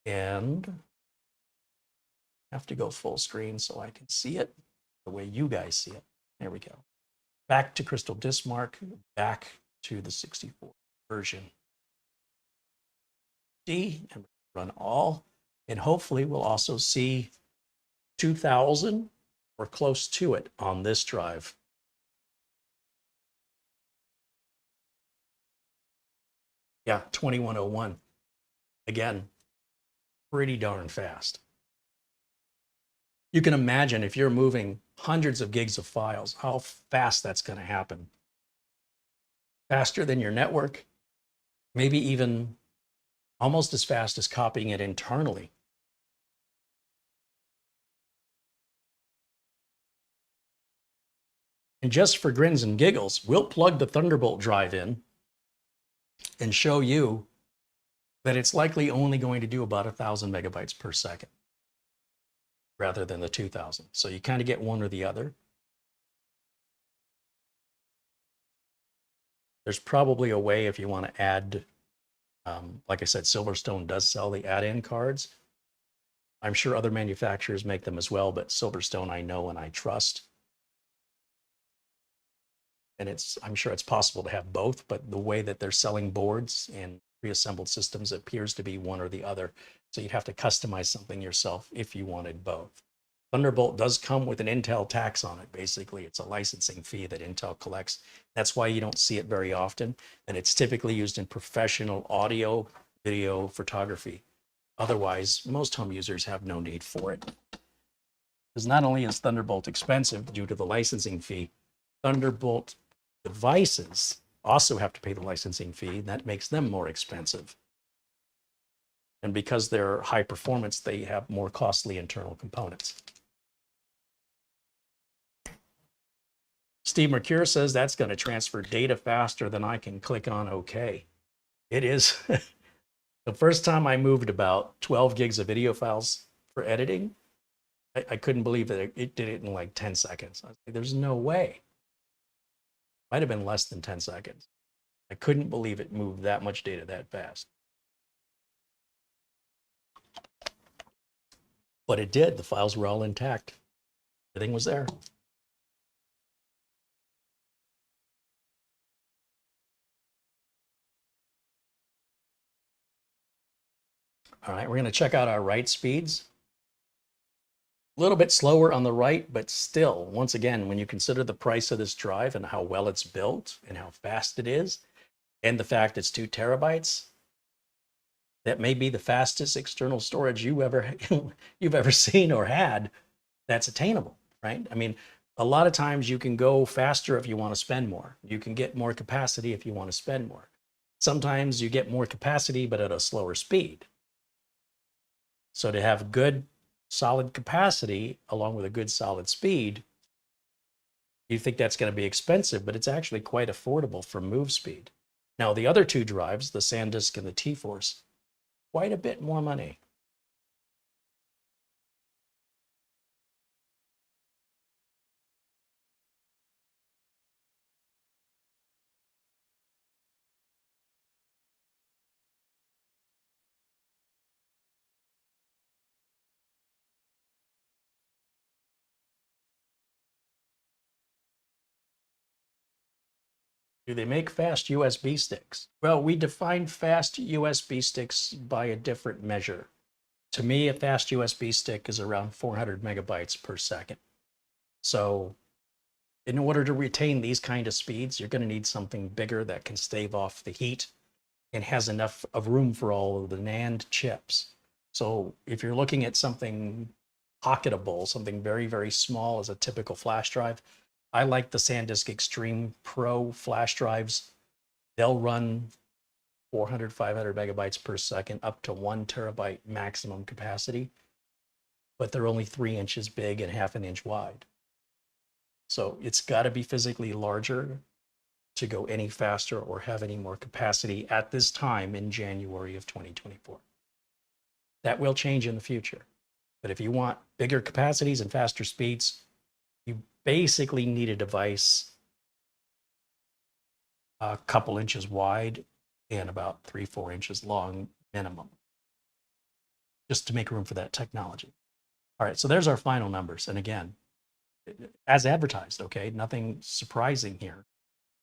And I have to go full screen so I can see it the way you guys see it. There we go. Back to Crystal Disk Mark, back to the 64 version. D and run all, and hopefully we'll also see 2000 or close to it on this drive. Yeah, 2101. Again, pretty darn fast. You can imagine if you're moving hundreds of gigs of files, how fast that's going to happen. Faster than your network, maybe even almost as fast as copying it internally. And just for grins and giggles, we'll plug the Thunderbolt drive in and show you that it's likely only going to do about 1,000 megabytes per second rather than the 2,000. So you kind of get one or the other. There's probably a way if you want to add, like I said, Silverstone does sell the add-in cards. I'm sure other manufacturers make them as well, but Silverstone I know and I trust. And I'm sure it's possible to have both, but the way that they're selling boards and pre-assembled systems appears to be one or the other. So you'd have to customize something yourself if you wanted both. Thunderbolt does come with an Intel tax on it. Basically, it's a licensing fee that Intel collects. That's why you don't see it very often. And it's typically used in professional audio, video, photography. Otherwise, most home users have no need for it. Because not only is Thunderbolt expensive due to the licensing fee, Thunderbolt devices also have to pay the licensing fee, and that makes them more expensive. And because they're high performance, they have more costly internal components. Steve Mercure says that's going to transfer data faster than I can click on OK. It is. The first time I moved about 12 gigs of video files for editing, I couldn't believe that it did it in like 10 seconds. I was like, there's no way. Might have been less than 10 seconds. I couldn't believe it moved that much data that fast. But it did. The files were all intact. Everything was there. All right, we're going to check out our write speeds. little bit slower on the right, but still, once again, when you consider the price of this drive and how well it's built and how fast it is, and the fact it's 2 terabytes, that may be the fastest external storage you've ever seen or had that's attainable, right? I mean, a lot of times you can go faster if you want to spend more. You can get more capacity if you want to spend more. Sometimes you get more capacity, but at a slower speed. So to have good, solid capacity along with a good, solid speed, you think that's going to be expensive, but it's actually quite affordable for movespeed. Now, the other 2 drives, the SanDisk and the T-FORCE, quite a bit more money. Do they make fast USB sticks? Well, we define fast USB sticks by a different measure. To me, a fast USB stick is around 400 megabytes per second. So in order to retain these kind of speeds, you're going to need something bigger that can stave off the heat and has enough of room for all of the NAND chips. So if you're looking at something pocketable, something very, very small as a typical flash drive, I like the SanDisk Extreme Pro flash drives. They'll run 400, 500 megabytes per second, up to 1 terabyte maximum capacity, but they're only 3 inches big and half an inch wide. So it's got to be physically larger to go any faster or have any more capacity at this time in January of 2024. That will change in the future. But if you want bigger capacities and faster speeds, you basically need a device a couple inches wide and about 3-4 inches long minimum, just to make room for that technology. All right, so there's our final numbers. And again, as advertised, okay, nothing surprising here.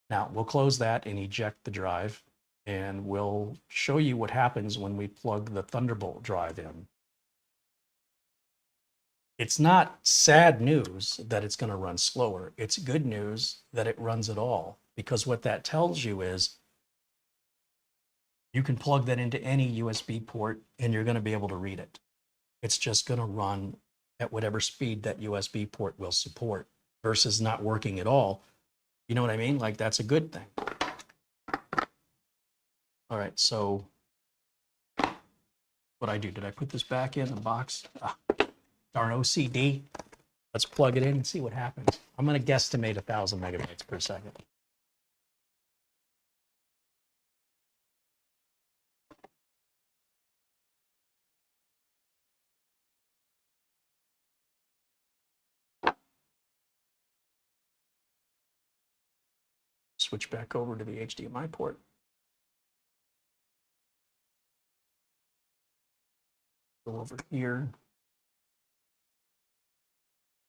Now we'll close that and eject the drive, and we'll show you what happens when we plug the Thunderbolt drive in. It's not sad news that it's going to run slower. It's good news that it runs at all, because what that tells you is you can plug that into any USB port and you're going to be able to read it. It's just going to run at whatever speed that USB port will support versus not working at all. You know what I mean? Like, that's a good thing. All right, so what I do, did I put this back in the box? Darn OCD. Let's plug it in and see what happens. I'm going to guesstimate 1,000 megabytes per second. Switch back over to the HDMI port. Go over here.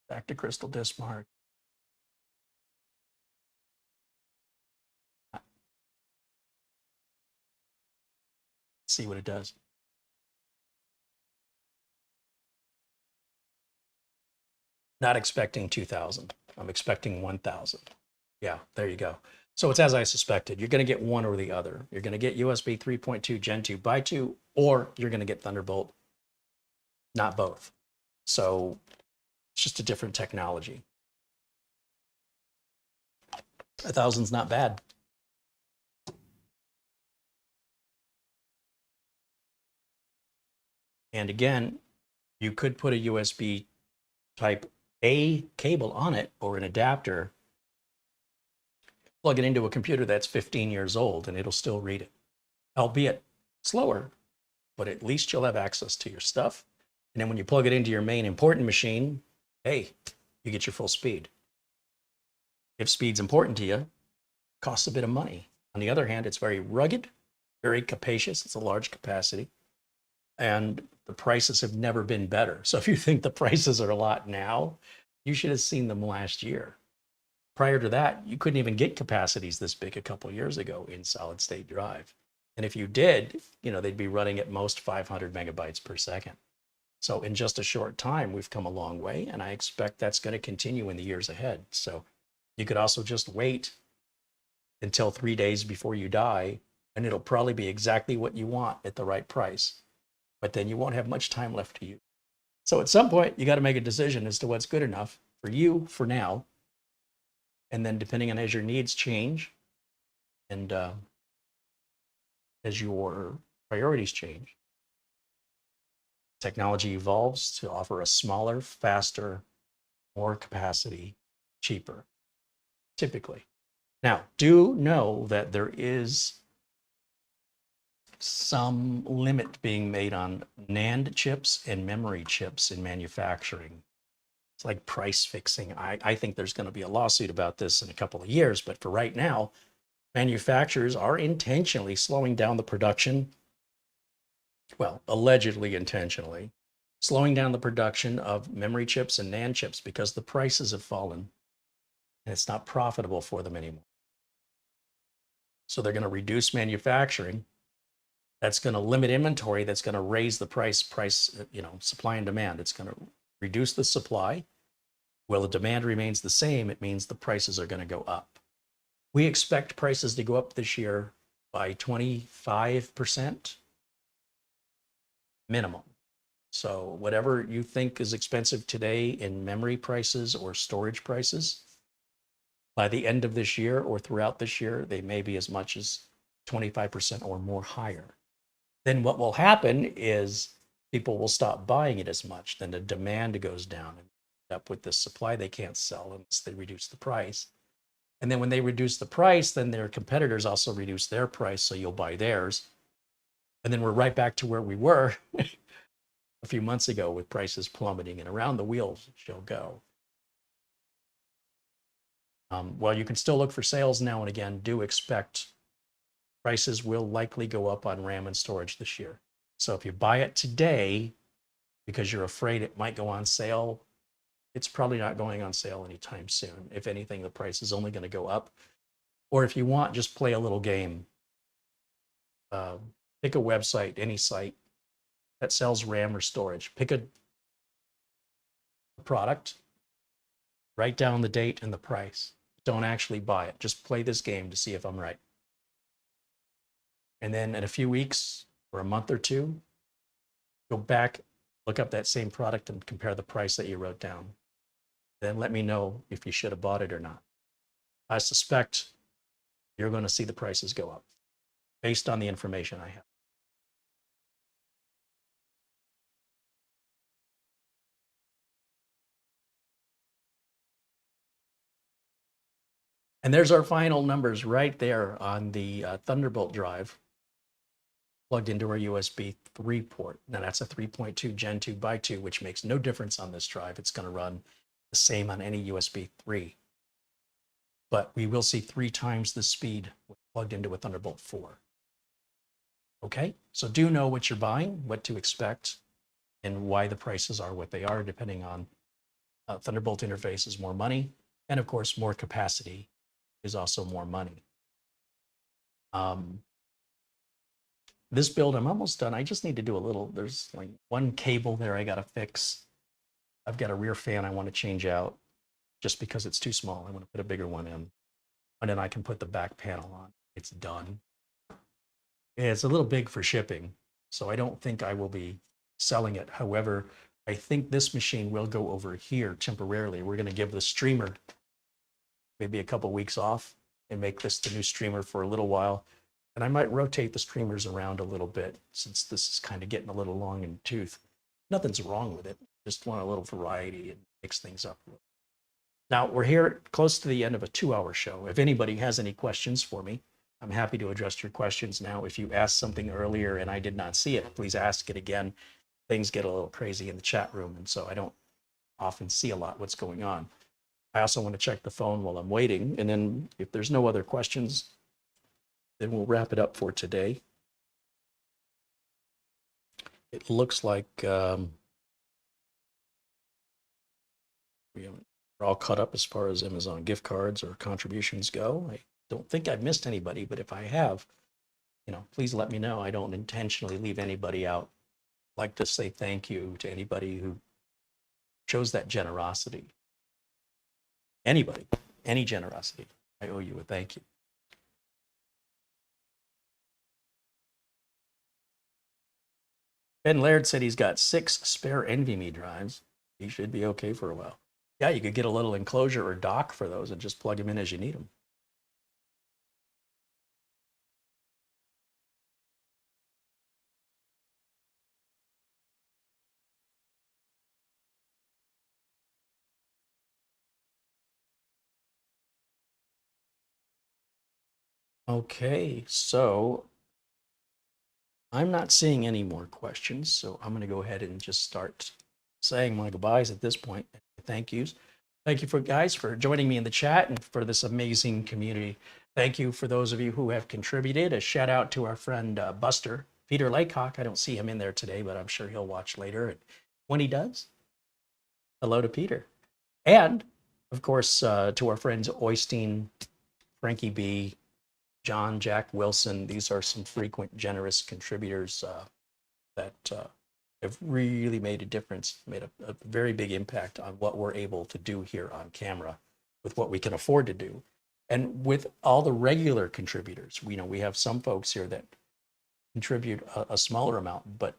Back to Crystal Disk Mark. See what it does. Not expecting 2,000. I'm expecting 1,000. Yeah, there you go. So it's as I suspected. You're going to get one or the other. You're going to get USB 3.2 Gen2x2, or you're going to get Thunderbolt. Not both. So it's just a different technology. 1,000's not bad. And again, you could put a USB type A cable on it or an adapter, plug it into a computer that's 15 years old, and it'll still read it, albeit slower, but at least you'll have access to your stuff. And then when you plug it into your main important machine, hey, you get your full speed. If speed's important to you, it costs a bit of money. On the other hand, it's very rugged, very capacious. It's a large capacity. And the prices have never been better. So if you think the prices are a lot now, you should have seen them last year. Prior to that, you couldn't even get capacities this big a couple years ago in solid state drive. And if you did, you know, they'd be running at most 500 megabytes per second. So in just a short time, we've come a long way, and I expect that's going to continue in the years ahead. So you could also just wait until 3 days before you die, and it'll probably be exactly what you want at the right price. But then you won't have much time left to use. So at some point, you got to make a decision as to what's good enough for you for now. And then depending on as your needs change and as your priorities change, technology evolves to offer a smaller, faster, more capacity, cheaper, typically. Now, do know that there is some limit being made on NAND chips and memory chips in manufacturing. It's like price fixing. I think there's going to be a lawsuit about this in a couple of years, but for right now, manufacturers are intentionally slowing down the production, well, allegedly intentionally, slowing down the production of memory chips and NAND chips because the prices have fallen and it's not profitable for them anymore. So they're going to reduce manufacturing. That's going to limit inventory. That's going to raise the price, supply and demand. It's going to reduce the supply. Well, the demand remains the same. It means the prices are going to go up. We expect prices to go up this year by 25% minimum. So whatever you think is expensive today in memory prices or storage prices, by the end of this year or throughout this year, they may be as much as 25% or more higher. Then what will happen is people will stop buying it as much. Then the demand goes down and end up with this supply they can't sell unless they reduce the price. And then when they reduce the price, then their competitors also reduce their price, so you'll buy theirs. And then we're right back to where we were a few months ago with prices plummeting, and around the wheels she'll go. While you can still look for sales now and again, do expect prices will likely go up on RAM and storage this year. So if you buy it today because you're afraid it might go on sale, it's probably not going on sale anytime soon. If anything, the price is only going to go up. Or if you want, just play a little game. Pick a website, any site that sells RAM or storage. Pick a product, write down the date and the price. Don't actually buy it. Just play this game to see if I'm right. And then in a few weeks or a month or two, go back, look up that same product and compare the price that you wrote down. Then let me know if you should have bought it or not. I suspect you're going to see the prices go up based on the information I have. And there's our final numbers right there on the Thunderbolt drive plugged into our USB 3 port. Now that's a 3.2 Gen2x2, which makes no difference on this drive. It's going to run the same on any USB 3. But we will see 3 times the speed plugged into a Thunderbolt 4. Okay, so do know what you're buying, what to expect, and why the prices are what they are, depending on Thunderbolt interface is more money, and of course, more capacity is also more money. This build, I'm almost done. I just need to do a little, there's like one cable there I got to fix. I've got a rear fan I want to change out just because it's too small. I want to put a bigger one in, and then I can put the back panel on. It's done. It's a little big for shipping, so I don't think I will be selling it. However, I think this machine will go over here temporarily. We're going to give the streamer maybe a couple weeks off and make this the new streamer for a little while. And I might rotate the streamers around a little bit since this is kind of getting a little long in the tooth. Nothing's wrong with it. Just want a little variety and mix things up. Now we're here close to the end of a 2-hour show. If anybody has any questions for me, I'm happy to address your questions now. If you asked something earlier and I did not see it, please ask it again. Things get a little crazy in the chat room, and so I don't often see a lot what's going on. I also want to check the phone while I'm waiting, and then if there's no other questions, then we'll wrap it up for today. It looks like we're all caught up as far as Amazon gift cards or contributions go. I don't think I've missed anybody, but if I have, please let me know. I don't intentionally leave anybody out like to say thank you to anybody who shows that generosity. Anybody, any generosity. I owe you a thank you. Ben Laird said he's got 6 spare NVMe drives. He should be okay for a while. Yeah, you could get a little enclosure or dock for those and just plug them in as you need them. Okay, so I'm not seeing any more questions, so I'm going to go ahead and just start saying my goodbyes at this point. Thank yous. Thank you for guys for joining me in the chat and for this amazing community. Thank you for those of you who have contributed. A shout out to our friend Buster, Peter Laycock. I don't see him in there today, but I'm sure he'll watch later. And when he does, hello to Peter. And of course, to our friends Oystein, Frankie B, John, Jack Wilson. These are some frequent, generous contributors that have really made a difference, made a very big impact on what we're able to do here on camera with what we can afford to do. And with all the regular contributors, we have some folks here that contribute a smaller amount, but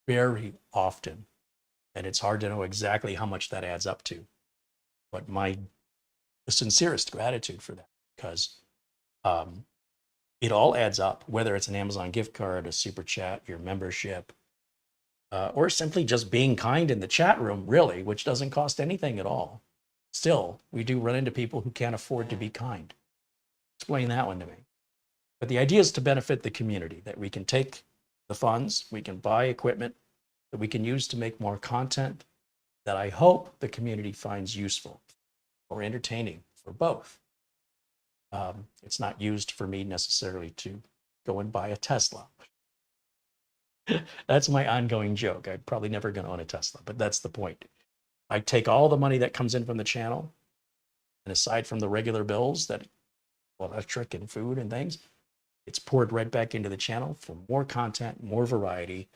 very often. And it's hard to know exactly how much that adds up to. But my sincerest gratitude for that, because it all adds up, whether it's an Amazon gift card, a super chat, your membership, or simply just being kind in the chat room, really, which doesn't cost anything at all. Still, we do run into people who can't afford to be kind. Explain that one to me. But the idea is to benefit the community, that we can take the funds, we can buy equipment that we can use to make more content that I hope the community finds useful or entertaining, for both. It's not used for me necessarily to go and buy a Tesla. That's my ongoing joke. I'm probably never going to own a Tesla, but that's the point. I take all the money that comes in from the channel, and aside from the regular bills that, well, electric and food and things, it's poured right back into the channel for more content, more variety,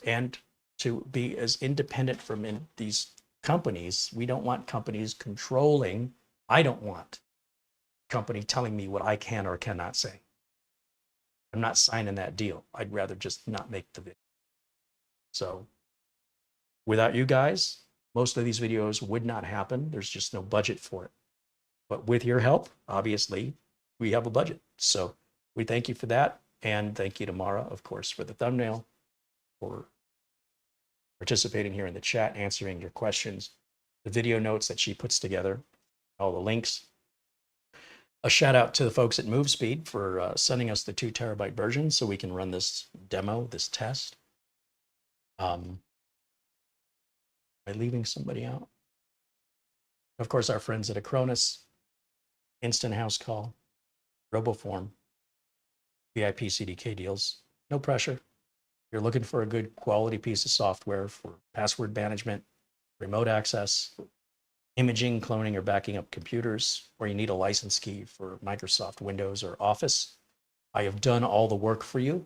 and to be as independent from these companies. We don't want companies controlling. I don't want company telling me what I can or cannot say. I'm not signing that deal. I'd rather just not make the video. So without you guys, most of these videos would not happen. There's just no budget for it. But with your help, obviously, we have a budget. So we thank you for that. And thank you to Mara, of course, for the thumbnail, for participating here in the chat, answering your questions, the video notes that she puts together, all the links. A shout out to the folks at Movespeed for sending us the 2 terabyte version so we can run this demo, this test. Am I leaving somebody out? Of course, our friends at Acronis, Instant House Call, RoboForm, VIP CDK deals. No pressure. You're looking for a good quality piece of software for password management, remote access, imaging, cloning, or backing up computers, or you need a license key for Microsoft Windows or Office. I have done all the work for you.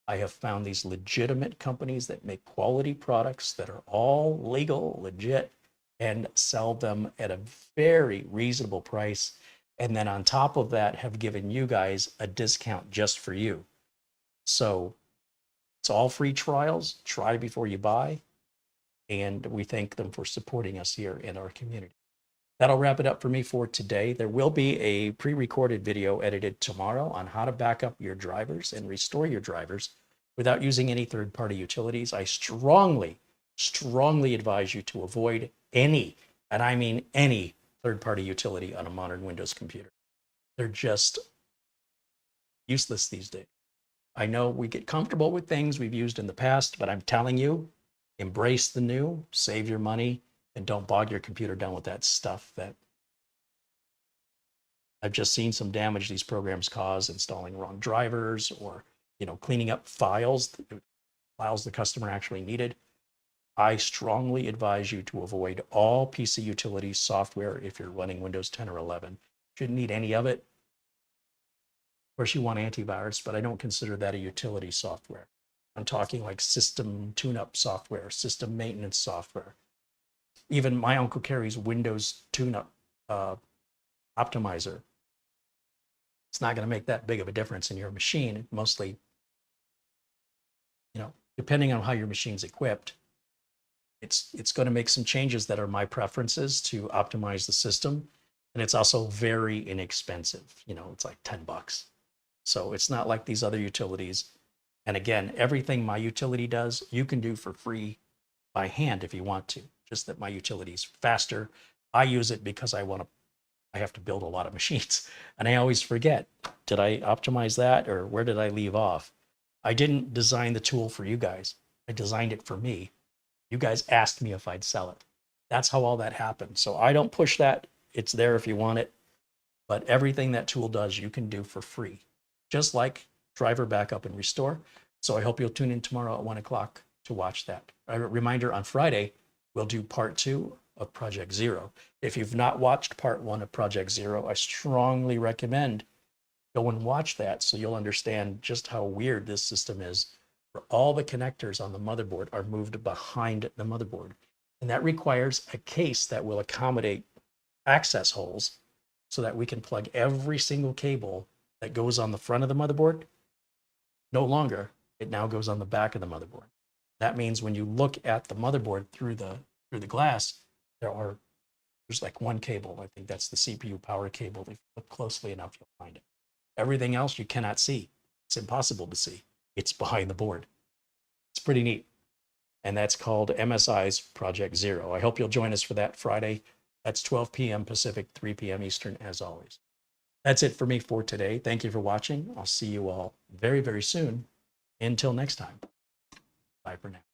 I have found these legitimate companies that make quality products that are all legal, legit, and sell them at a very reasonable price. And then on top of that, have given you guys a discount just for you. So it's all free trials. Try before you buy. And we thank them for supporting us here in our community. That'll wrap it up for me for today. There will be a pre-recorded video edited tomorrow on how to back up your drivers and restore your drivers without using any third-party utilities. I strongly, strongly advise you to avoid any, and I mean any, third-party utility on a modern Windows computer. They're just useless these days. I know we get comfortable with things we've used in the past, but I'm telling you, embrace the new, save your money, and don't bog your computer down with that stuff that I've just seen some damage these programs cause, installing wrong drivers or, cleaning up files the customer actually needed. I strongly advise you to avoid all PC utility software if you're running Windows 10 or 11. Shouldn't need any of it. Of course, you want antivirus, but I don't consider that a utility software. I'm talking like system tune-up software, system maintenance software. Even my Uncle Carey's Windows tune-up optimizer. It's not going to make that big of a difference in your machine. Mostly, depending on how your machine's equipped, it's going to make some changes that are my preferences to optimize the system. And it's also very inexpensive. It's like $10. So it's not like these other utilities. And again, everything my utility does, you can do for free by hand if you want to. Just that my utility is faster. I use it because I have to build a lot of machines. And I always forget, did I optimize that or where did I leave off? I didn't design the tool for you guys. I designed it for me. You guys asked me if I'd sell it. That's how all that happened. So I don't push that. It's there if you want it. But everything that tool does, you can do for free. Just like driver backup and restore. So I hope you'll tune in tomorrow at 1 o'clock to watch that. A reminder, on Friday, we'll do part 2 of Project Zero. If you've not watched part 1 of Project Zero, I strongly recommend go and watch that so you'll understand just how weird this system is. Where all the connectors on the motherboard are moved behind the motherboard. And that requires a case that will accommodate access holes so that we can plug every single cable that goes on the front of the motherboard. No longer, it now goes on the back of the motherboard. That means when you look at the motherboard through the glass, there's like one cable. I think that's the CPU power cable. If you look closely enough, you'll find it. Everything else you cannot see. It's impossible to see. It's behind the board. It's pretty neat. And that's called MSI's Project Zero. I hope you'll join us for that Friday. That's 12 p.m. Pacific, 3 p.m. Eastern, as always. That's it for me for today. Thank you for watching. I'll see you all very, very soon. Until next time. Bye for now.